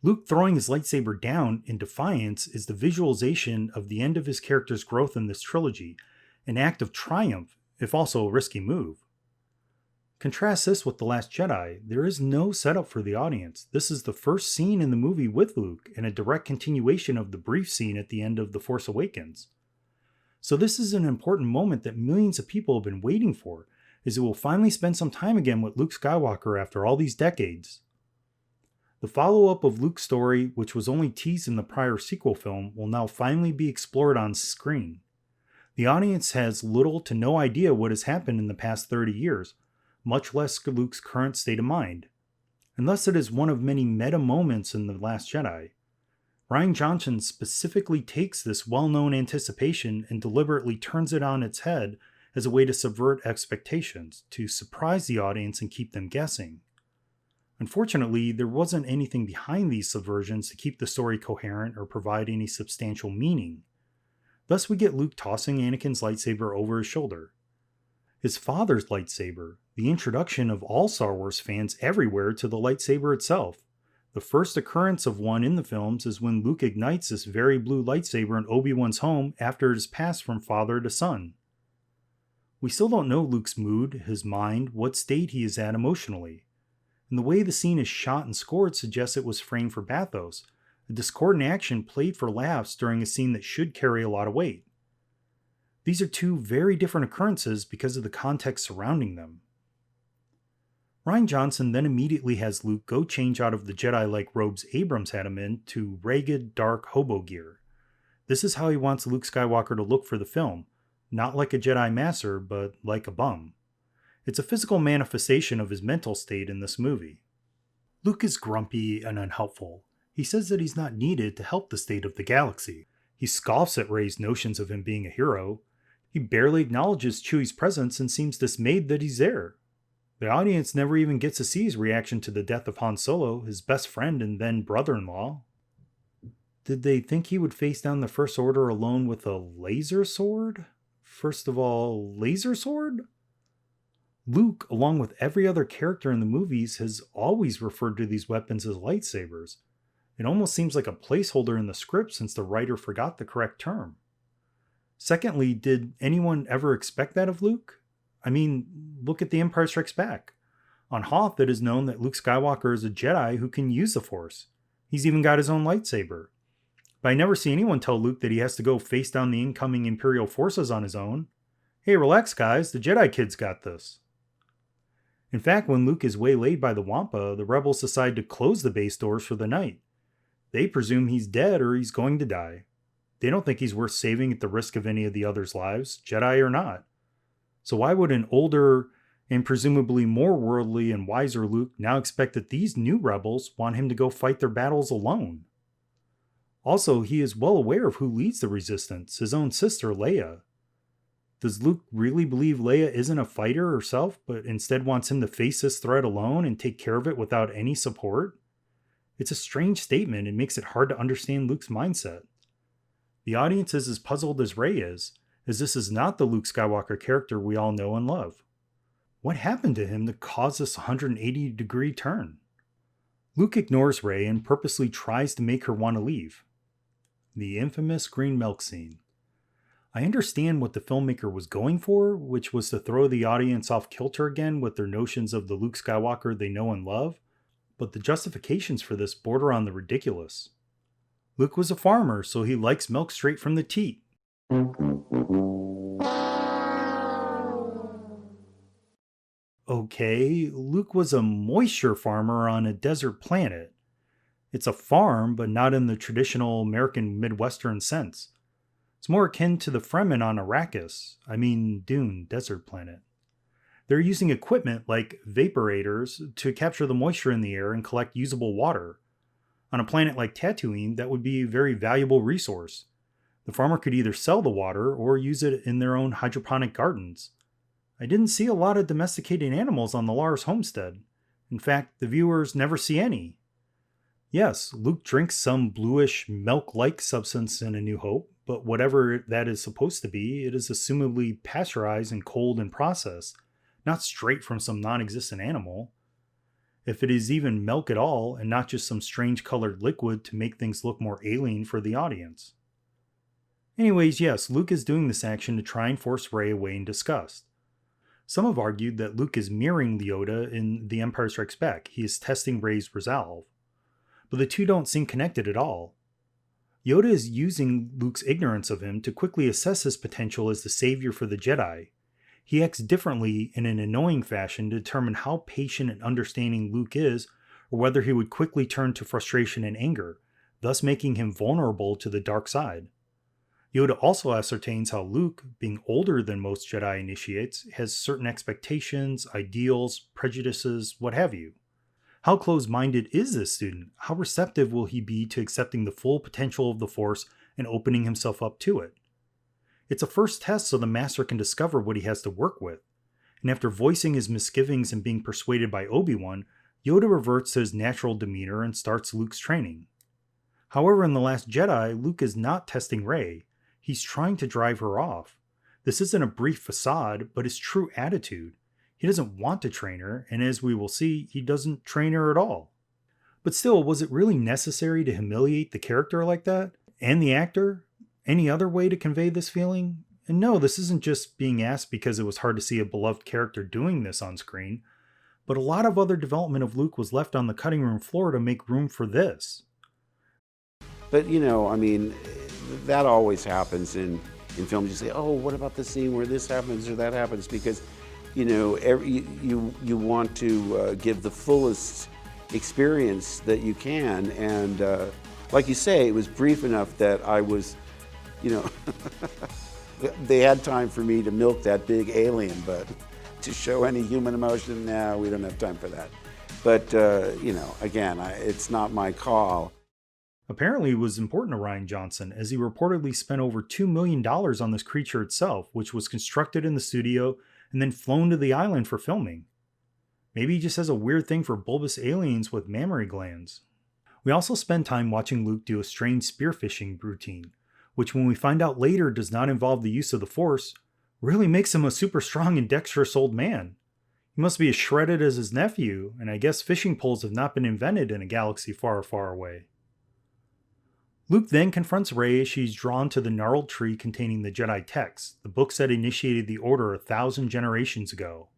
Luke throwing his lightsaber down in defiance is the visualization of the end of his character's growth in this trilogy, an act of triumph, if also a risky move. Contrast this with The Last Jedi. There is no setup for the audience. This is the first scene in the movie with Luke, and a direct continuation of the brief scene at the end of The Force Awakens. So this is an important moment that millions of people have been waiting for, as it will finally spend some time again with Luke Skywalker after all these decades. The follow-up of Luke's story, which was only teased in the prior sequel film, will now finally be explored on screen. The audience has little to no idea what has happened in the past 30 years, much less Luke's current state of mind. And thus it is one of many meta moments in The Last Jedi. Rian Johnson specifically takes this well-known anticipation and deliberately turns it on its head as a way to subvert expectations, to surprise the audience and keep them guessing. Unfortunately, there wasn't anything behind these subversions to keep the story coherent or provide any substantial meaning. Thus we get Luke tossing Anakin's lightsaber over his shoulder. His father's lightsaber, the introduction of all Star Wars fans everywhere to the lightsaber itself. The first occurrence of one in the films is when Luke ignites this very blue lightsaber in Obi-Wan's home after it is passed from father to son. We still don't know Luke's mood, his mind, what state he is at emotionally. And the way the scene is shot and scored suggests it was framed for bathos, a discordant action played for laughs during a scene that should carry a lot of weight. These are two very different occurrences because of the context surrounding them. Rian Johnson then immediately has Luke go change out of the Jedi-like robes Abrams had him in to ragged, dark hobo gear. This is how he wants Luke Skywalker to look for the film, not like a Jedi Master, but like a bum. It's a physical manifestation of his mental state in this movie. Luke is grumpy and unhelpful. He says that he's not needed to help the state of the galaxy. He scoffs at Rey's notions of him being a hero. He barely acknowledges Chewie's presence and seems dismayed that he's there. The audience never even gets to see his reaction to the death of Han Solo, his best friend and then brother-in-law. Did they think he would face down the First Order alone with a laser sword? First of all, laser sword? Luke, along with every other character in the movies, has always referred to these weapons as lightsabers. It almost seems like a placeholder in the script since the writer forgot the correct term. Secondly, did anyone ever expect that of Luke? I mean, look at The Empire Strikes Back. On Hoth, it is known that Luke Skywalker is a Jedi who can use the Force. He's even got his own lightsaber. But I never see anyone tell Luke that he has to go face down the incoming Imperial forces on his own. Hey, relax guys, the Jedi kids got this. In fact, when Luke is waylaid by the Wampa, the rebels decide to close the base doors for the night. They presume he's dead or he's going to die. They don't think he's worth saving at the risk of any of the others' lives, Jedi or not. So why would an older And presumably more worldly and wiser Luke now expect that these new rebels want him to go fight their battles alone. Also, he is well aware of who leads the resistance, his own sister, Leia. Does Luke really believe Leia isn't a fighter herself, but instead wants him to face this threat alone and take care of it without any support? It's a strange statement and makes it hard to understand Luke's mindset. The audience is as puzzled as Rey is, as this is not the Luke Skywalker character we all know and love. What happened to him to cause this 180-degree turn? Luke ignores Rey and purposely tries to make her want to leave. The infamous green milk scene. I understand what the filmmaker was going for, which was to throw the audience off kilter again with their notions of the Luke Skywalker they know and love, but the justifications for this border on the ridiculous. Luke was a farmer, so he likes milk straight from the teat. Okay, Luke was a moisture farmer on a desert planet. It's a farm, but not in the traditional American Midwestern sense. It's more akin to the Fremen on Arrakis, Dune, desert planet. They're using equipment like vaporators to capture the moisture in the air and collect usable water. On a planet like Tatooine, that would be a very valuable resource. The farmer could either sell the water or use it in their own hydroponic gardens. I didn't see a lot of domesticated animals on the Lars homestead. In fact, the viewers never see any. Yes, Luke drinks some bluish, milk-like substance in A New Hope, but whatever that is supposed to be, it is assumably pasteurized and cold and processed, not straight from some non-existent animal. If it is even milk at all, and not just some strange colored liquid to make things look more alien for the audience. Anyways, yes, Luke is doing this action to try and force Rey away in disgust. Some have argued that Luke is mirroring Yoda in The Empire Strikes Back. He is testing Rey's resolve. But the two don't seem connected at all. Yoda is using Luke's ignorance of him to quickly assess his potential as the savior for the Jedi. He acts differently in an annoying fashion to determine how patient and understanding Luke is, or whether he would quickly turn to frustration and anger, thus making him vulnerable to the dark side. Yoda also ascertains how Luke, being older than most Jedi initiates, has certain expectations, ideals, prejudices, what have you. How closed-minded is this student? How receptive will he be to accepting the full potential of the Force and opening himself up to it? It's a first test so the Master can discover what he has to work with. And after voicing his misgivings and being persuaded by Obi-Wan, Yoda reverts to his natural demeanor and starts Luke's training. However, in The Last Jedi, Luke is not testing Rey. He's trying to drive her off. This isn't a brief facade, but his true attitude. He doesn't want to train her, and as we will see, he doesn't train her at all. But still, was it really necessary to humiliate the character like that? And the actor? Any other way to convey this feeling? And no, this isn't just being asked because it was hard to see a beloved character doing this on screen, but a lot of other development of Luke was left on the cutting room floor to make room for this. But, that always happens in films. You say, oh, what about the scene where this happens or that happens? Because, you want to give the fullest experience that you can. And like you say, it was brief enough that I was, they had time for me to milk that big alien, but to show any human emotion, no, we don't have time for that. But, again, it's not my call. Apparently it was important to Rian Johnson, as he reportedly spent over $2 million on this creature itself, which was constructed in the studio and then flown to the island for filming. Maybe he just has a weird thing for bulbous aliens with mammary glands. We also spend time watching Luke do a strange spearfishing routine, which when we find out later does not involve the use of the Force, really makes him a super strong and dexterous old man. He must be as shredded as his nephew, and I guess fishing poles have not been invented in a galaxy far, far away. Luke then confronts Rey as she's drawn to the gnarled tree containing the Jedi texts, the books that initiated the Order 1,000 generations ago.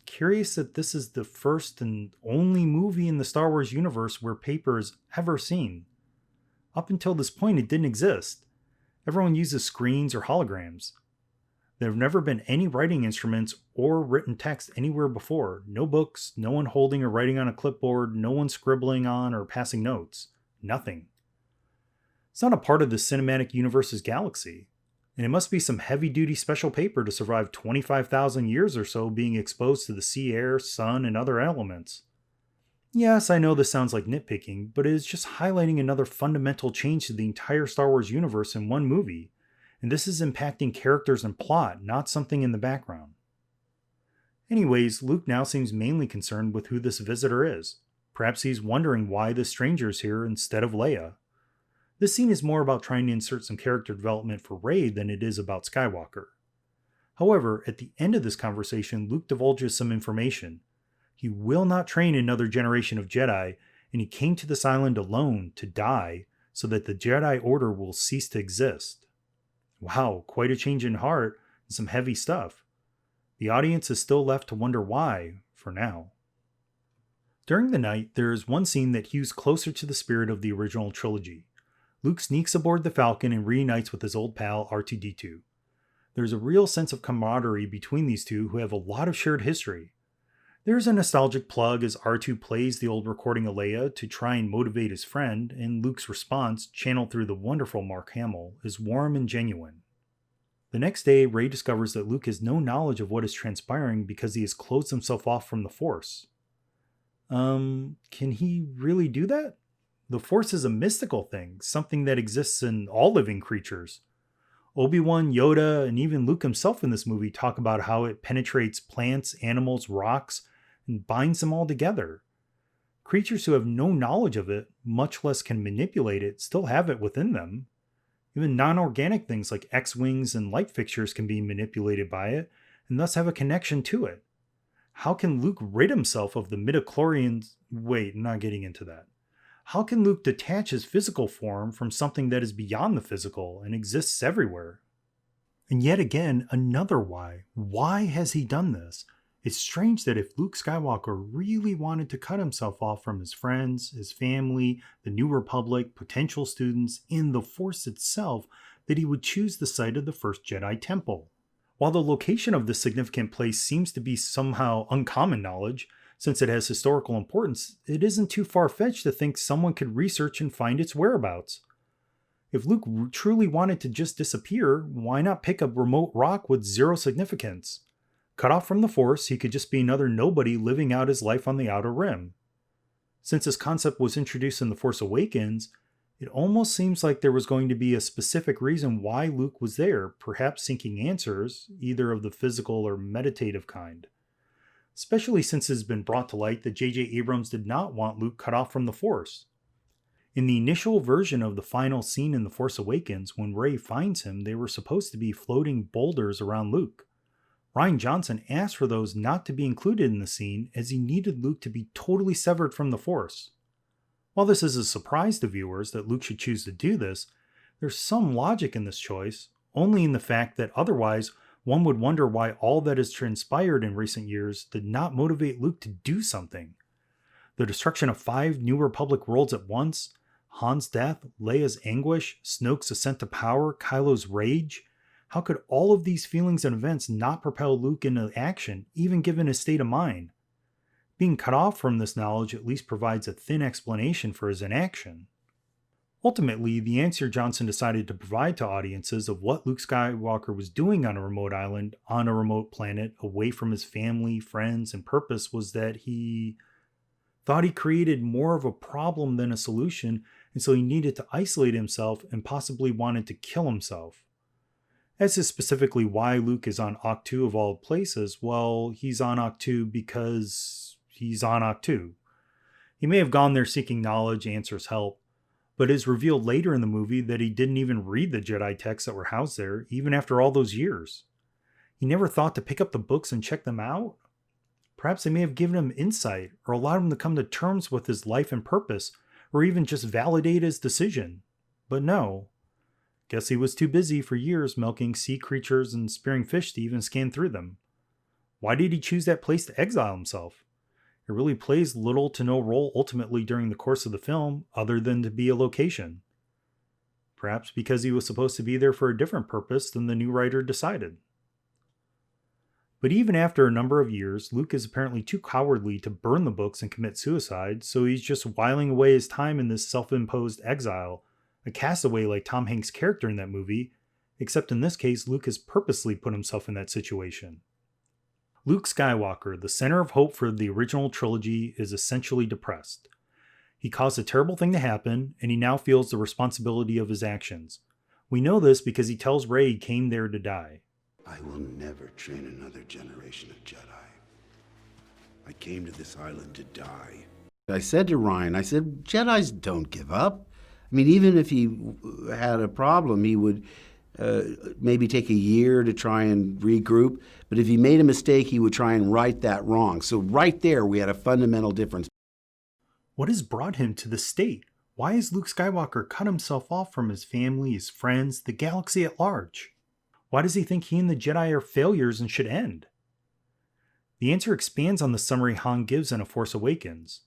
Curious that this is the first and only movie in the Star Wars universe where paper is ever seen. Up until this point, it didn't exist. Everyone uses screens or holograms. There have never been any writing instruments or written text anywhere before. No books, no one holding or writing on a clipboard, no one scribbling on or passing notes. Nothing. It's not a part of the cinematic universe's galaxy. And it must be some heavy-duty special paper to survive 25,000 years or so being exposed to the sea air, sun, and other elements. Yes, I know this sounds like nitpicking, but it is just highlighting another fundamental change to the entire Star Wars universe in one movie, and this is impacting characters and plot, not something in the background. Anyways, Luke now seems mainly concerned with who this visitor is. Perhaps he's wondering why this stranger is here instead of Leia. This scene is more about trying to insert some character development for Rey than it is about Skywalker. However, at the end of this conversation, Luke divulges some information. He will not train another generation of Jedi, and he came to this island alone to die so that the Jedi Order will cease to exist. Wow, quite a change in heart and some heavy stuff. The audience is still left to wonder why, for now. During the night, there is one scene that hews closer to the spirit of the original trilogy. Luke sneaks aboard the Falcon and reunites with his old pal R2-D2. There's a real sense of camaraderie between these two who have a lot of shared history. There's a nostalgic plug as R2 plays the old recording of Leia to try and motivate his friend, and Luke's response, channeled through the wonderful Mark Hamill, is warm and genuine. The next day, Rey discovers that Luke has no knowledge of what is transpiring because he has closed himself off from the Force. Can he really do that? The Force is a mystical thing, something that exists in all living creatures. Obi-Wan, Yoda, and even Luke himself in this movie talk about how it penetrates plants, animals, rocks, and binds them all together. Creatures who have no knowledge of it, much less can manipulate it, still have it within them. Even non-organic things like X-wings and light fixtures can be manipulated by it, and thus have a connection to it. How can Luke rid himself of the midichlorians? Wait, not getting into that. How can Luke detach his physical form from something that is beyond the physical and exists everywhere? And yet again, another why. Why has he done this? It's strange that if Luke Skywalker really wanted to cut himself off from his friends, his family, the New Republic, potential students, and the Force itself, that he would choose the site of the first Jedi Temple. While the location of this significant place seems to be somehow uncommon knowledge, since it has historical importance, it isn't too far-fetched to think someone could research and find its whereabouts. If Luke truly wanted to just disappear, why not pick a remote rock with zero significance? Cut off from the Force, he could just be another nobody living out his life on the Outer Rim. Since this concept was introduced in The Force Awakens, it almost seems like there was going to be a specific reason why Luke was there, perhaps seeking answers, either of the physical or meditative kind. Especially since it has been brought to light that J.J. Abrams did not want Luke cut off from the Force. In the initial version of the final scene in The Force Awakens, when Rey finds him, they were supposed to be floating boulders around Luke. Rian Johnson asked for those not to be included in the scene as he needed Luke to be totally severed from the Force. While this is a surprise to viewers that Luke should choose to do this, there's some logic in this choice, only in the fact that otherwise one would wonder why all that has transpired in recent years did not motivate Luke to do something. The destruction of 5 New Republic worlds at once, Han's death, Leia's anguish, Snoke's ascent to power, Kylo's rage. How could all of these feelings and events not propel Luke into action, even given his state of mind? Being cut off from this knowledge at least provides a thin explanation for his inaction. Ultimately, the answer Johnson decided to provide to audiences of what Luke Skywalker was doing on a remote island, on a remote planet, away from his family, friends, and purpose was that he thought he created more of a problem than a solution, and so he needed to isolate himself and possibly wanted to kill himself. As to specifically why Luke is on Ahch-To of all places, well, he's on Ahch-To because he's on Ahch-To. He may have gone there seeking knowledge, answers, help, but it is revealed later in the movie that he didn't even read the Jedi texts that were housed there, even after all those years. He never thought to pick up the books and check them out? Perhaps they may have given him insight, or allowed him to come to terms with his life and purpose, or even just validate his decision. But no. Guess he was too busy for years milking sea creatures and spearing fish to even scan through them. Why did he choose that place to exile himself? It really plays little to no role ultimately during the course of the film, other than to be a location. Perhaps because he was supposed to be there for a different purpose than the new writer decided. But even after a number of years, Luke is apparently too cowardly to burn the books and commit suicide, so he's just whiling away his time in this self-imposed exile, a castaway like Tom Hanks' character in that movie, except in this case, Luke has purposely put himself in that situation. Luke Skywalker, the center of hope for the original trilogy, is essentially depressed. He caused a terrible thing to happen, and he now feels the responsibility of his actions. We know this because he tells Rey he came there to die. I will never train another generation of Jedi. I came to this island to die. I said to Ryan, I said, Jedis don't give up. I mean, even if he had a problem, he would maybe take a year to try and regroup. But if he made a mistake, he would try and right that wrong. So right there, we had a fundamental difference. What has brought him to this state? Why has Luke Skywalker cut himself off from his family, his friends, the galaxy at large? Why does he think he and the Jedi are failures and should end? The answer expands on the summary Han gives in A Force Awakens.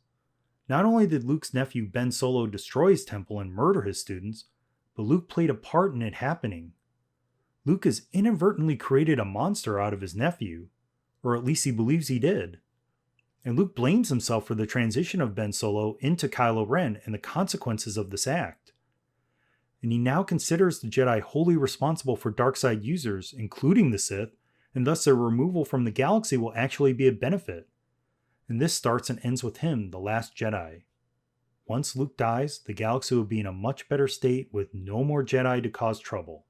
Not only did Luke's nephew Ben Solo destroy his temple and murder his students, but Luke played a part in it happening. Luke has inadvertently created a monster out of his nephew, or at least he believes he did. And Luke blames himself for the transition of Ben Solo into Kylo Ren and the consequences of this act. And he now considers the Jedi wholly responsible for dark side users, including the Sith, and thus their removal from the galaxy will actually be a benefit. And this starts and ends with him, the last Jedi. Once Luke dies, the galaxy will be in a much better state with no more Jedi to cause trouble.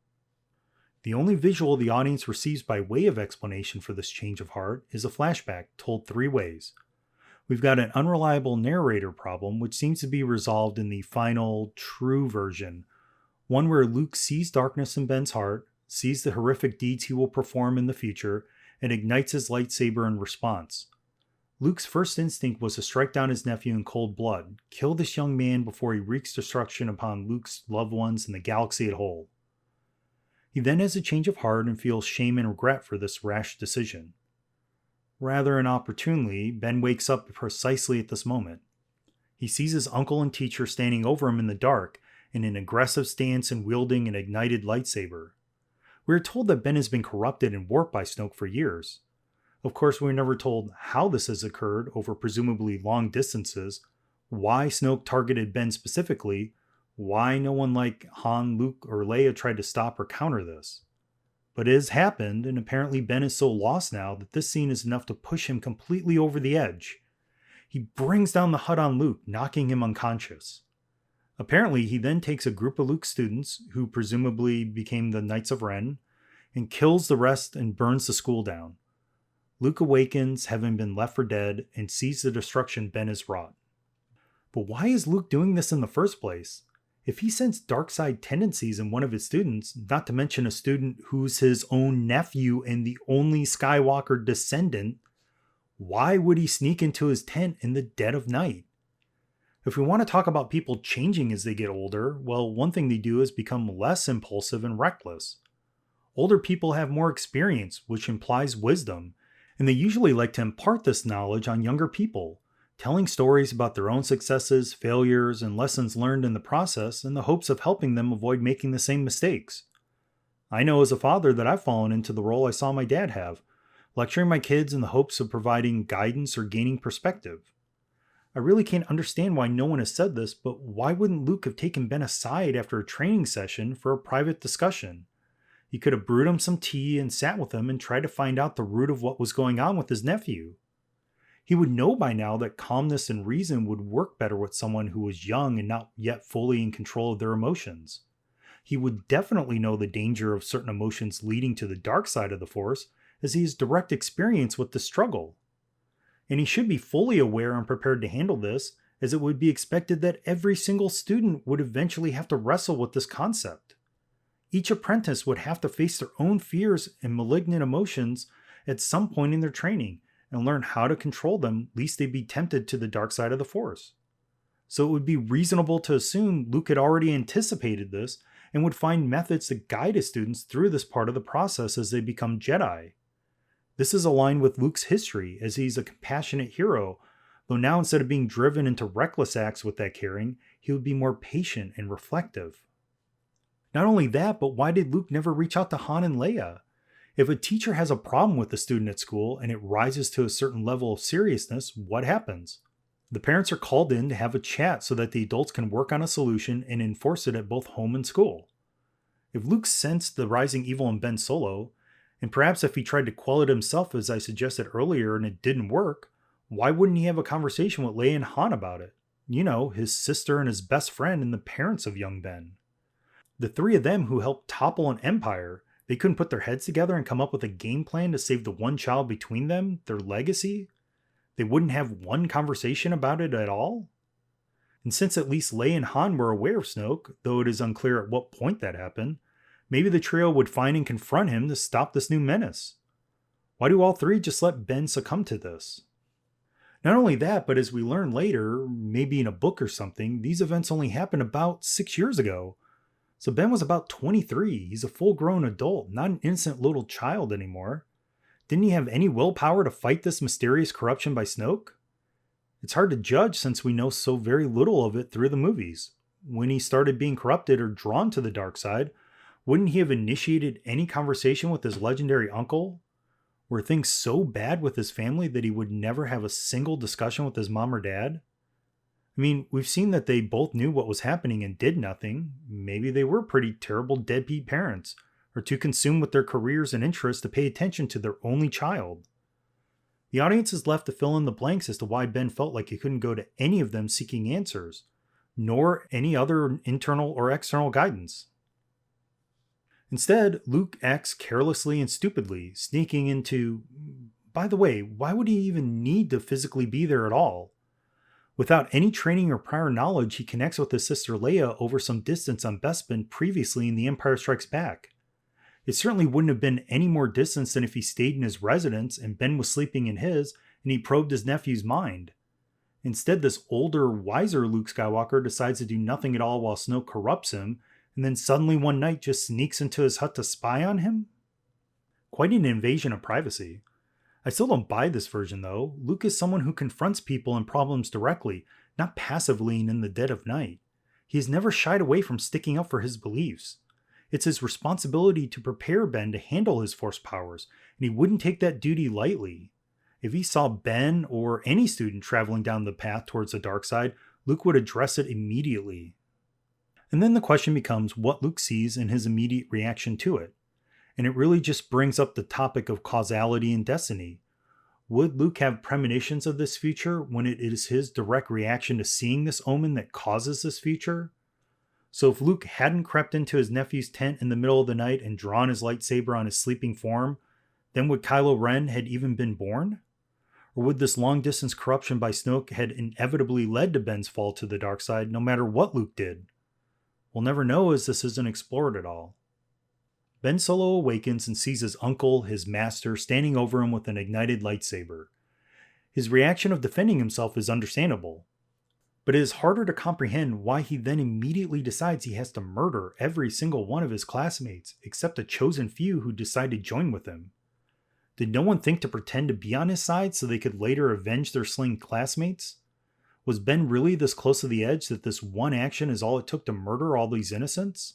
The only visual the audience receives by way of explanation for this change of heart is a flashback told 3 ways. We've got an unreliable narrator problem, which seems to be resolved in the final, true version, one where Luke sees darkness in Ben's heart, sees the horrific deeds he will perform in the future, and ignites his lightsaber in response. Luke's first instinct was to strike down his nephew in cold blood, kill this young man before he wreaks destruction upon Luke's loved ones and the galaxy as a whole. He then has a change of heart and feels shame and regret for this rash decision. Rather inopportunely, Ben wakes up precisely at this moment. He sees his uncle and teacher standing over him in the dark in an aggressive stance and wielding an ignited lightsaber. We are told that Ben has been corrupted and warped by Snoke for years. Of course, we are never told how this has occurred over presumably long distances, why Snoke targeted Ben specifically, why no one like Han, Luke, or Leia tried to stop or counter this. But it has happened, and apparently Ben is so lost now that this scene is enough to push him completely over the edge. He brings down the HUD on Luke, knocking him unconscious. Apparently, he then takes a group of Luke's students, who presumably became the Knights of Ren, and kills the rest and burns the school down. Luke awakens, having been left for dead, and sees the destruction Ben has wrought. But why is Luke doing this in the first place? If he sensed dark side tendencies in one of his students, not to mention a student who's his own nephew and the only Skywalker descendant, why would he sneak into his tent in the dead of night? If we want to talk about people changing as they get older, well, one thing they do is become less impulsive and reckless. Older people have more experience, which implies wisdom, and they usually like to impart this knowledge on younger people, telling stories about their own successes, failures, and lessons learned in the process in the hopes of helping them avoid making the same mistakes. I know as a father that I've fallen into the role I saw my dad have, lecturing my kids in the hopes of providing guidance or gaining perspective. I really can't understand why no one has said this, but why wouldn't Luke have taken Ben aside after a training session for a private discussion? He could have brewed him some tea and sat with him and tried to find out the root of what was going on with his nephew. He would know by now that calmness and reason would work better with someone who was young and not yet fully in control of their emotions. He would definitely know the danger of certain emotions leading to the dark side of the Force, as he has direct experience with the struggle. And he should be fully aware and prepared to handle this, as it would be expected that every single student would eventually have to wrestle with this concept. Each apprentice would have to face their own fears and malignant emotions at some point in their training, and learn how to control them, lest they be tempted to the dark side of the Force. So it would be reasonable to assume Luke had already anticipated this and would find methods to guide his students through this part of the process as they become Jedi. This is aligned with Luke's history, as he's a compassionate hero, though now instead of being driven into reckless acts with that caring, he would be more patient and reflective. Not only that, but why did Luke never reach out to Han and Leia? If a teacher has a problem with a student at school and it rises to a certain level of seriousness, what happens? The parents are called in to have a chat so that the adults can work on a solution and enforce it at both home and school. If Luke sensed the rising evil in Ben Solo, and perhaps if he tried to quell it himself as I suggested earlier and it didn't work, why wouldn't he have a conversation with Leia and Han about it? You know, his sister and his best friend and the parents of young Ben. The three of them who helped topple an empire, they couldn't put their heads together and come up with a game plan to save the one child between them, their legacy? They wouldn't have one conversation about it at all? And since at least Leia and Han were aware of Snoke, though it is unclear at what point that happened, maybe the trio would find and confront him to stop this new menace. Why do all three just let Ben succumb to this? Not only that, but as we learn later, maybe in a book or something, these events only happened about 6 years ago. So Ben was about 23. He's a full-grown adult, not an innocent little child anymore. Didn't he have any willpower to fight this mysterious corruption by Snoke? It's hard to judge since we know so very little of it through the movies. When he started being corrupted or drawn to the dark side, wouldn't he have initiated any conversation with his legendary uncle? Were things so bad with his family that he would never have a single discussion with his mom or dad? I mean, we've seen that they both knew what was happening and did nothing. Maybe they were pretty terrible deadbeat parents, or too consumed with their careers and interests to pay attention to their only child. The audience is left to fill in the blanks as to why Ben felt like he couldn't go to any of them seeking answers, nor any other internal or external guidance. Instead, Luke acts carelessly and stupidly, sneaking into... By the way, why would he even need to physically be there at all? Without any training or prior knowledge, he connects with his sister Leia over some distance on Bespin previously in The Empire Strikes Back. It certainly wouldn't have been any more distance than if he stayed in his residence and Ben was sleeping in his and he probed his nephew's mind. Instead, this older, wiser Luke Skywalker decides to do nothing at all while Snoke corrupts him, and then suddenly one night just sneaks into his hut to spy on him? Quite an invasion of privacy. I still don't buy this version though. Luke is someone who confronts people and problems directly, not passively and in the dead of night. He has never shied away from sticking up for his beliefs. It's his responsibility to prepare Ben to handle his Force powers, and he wouldn't take that duty lightly. If he saw Ben or any student traveling down the path towards the dark side, Luke would address it immediately. And then the question becomes what Luke sees and his immediate reaction to it. And it really just brings up the topic of causality and destiny. Would Luke have premonitions of this future when it is his direct reaction to seeing this omen that causes this future? So if Luke hadn't crept into his nephew's tent in the middle of the night and drawn his lightsaber on his sleeping form, then would Kylo Ren had even been born? Or would this long-distance corruption by Snoke had inevitably led to Ben's fall to the dark side no matter what Luke did? We'll never know as this isn't explored at all. Ben Solo awakens and sees his uncle, his master, standing over him with an ignited lightsaber. His reaction of defending himself is understandable, but it is harder to comprehend why he then immediately decides he has to murder every single one of his classmates, except a chosen few who decide to join with him. Did no one think to pretend to be on his side so they could later avenge their slain classmates? Was Ben really this close to the edge that this one action is all it took to murder all these innocents?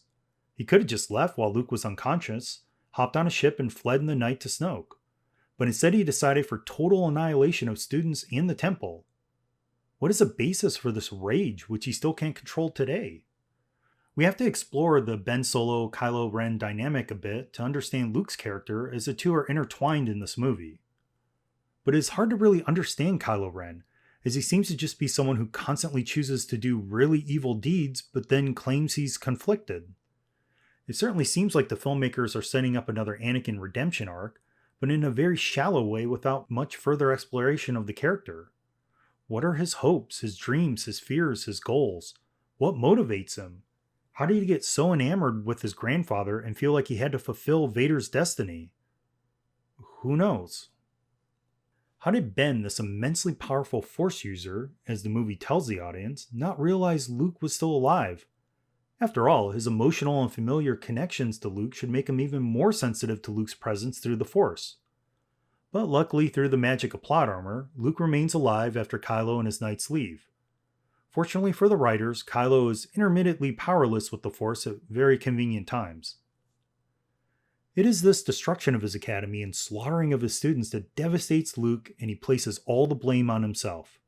He could have just left while Luke was unconscious, hopped on a ship and fled in the night to Snoke. But instead he decided for total annihilation of students and the temple. What is the basis for this rage which he still can't control today? We have to explore the Ben Solo-Kylo Ren dynamic a bit to understand Luke's character as the two are intertwined in this movie. But it is hard to really understand Kylo Ren, as he seems to just be someone who constantly chooses to do really evil deeds but then claims he's conflicted. It certainly seems like the filmmakers are setting up another Anakin redemption arc, but in a very shallow way without much further exploration of the character. What are his hopes, his dreams, his fears, his goals? What motivates him? How did he get so enamored with his grandfather and feel like he had to fulfill Vader's destiny? Who knows? How did Ben, this immensely powerful Force user, as the movie tells the audience, not realize Luke was still alive? After all, his emotional and familiar connections to Luke should make him even more sensitive to Luke's presence through the Force. But luckily, through the magic of plot armor, Luke remains alive after Kylo and his knights leave. Fortunately for the writers, Kylo is intermittently powerless with the Force at very convenient times. It is this destruction of his academy and slaughtering of his students that devastates Luke, and he places all the blame on himself.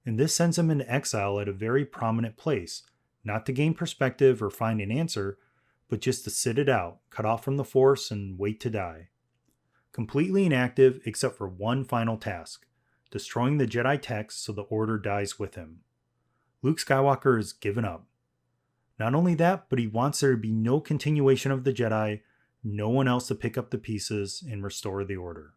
And this sends him into exile at a very prominent place, not to gain perspective or find an answer, but just to sit it out, cut off from the Force, and wait to die. Completely inactive except for one final task, destroying the Jedi text so the Order dies with him. Luke Skywalker has given up. Not only that, but he wants there to be no continuation of the Jedi, no one else to pick up the pieces and restore the Order.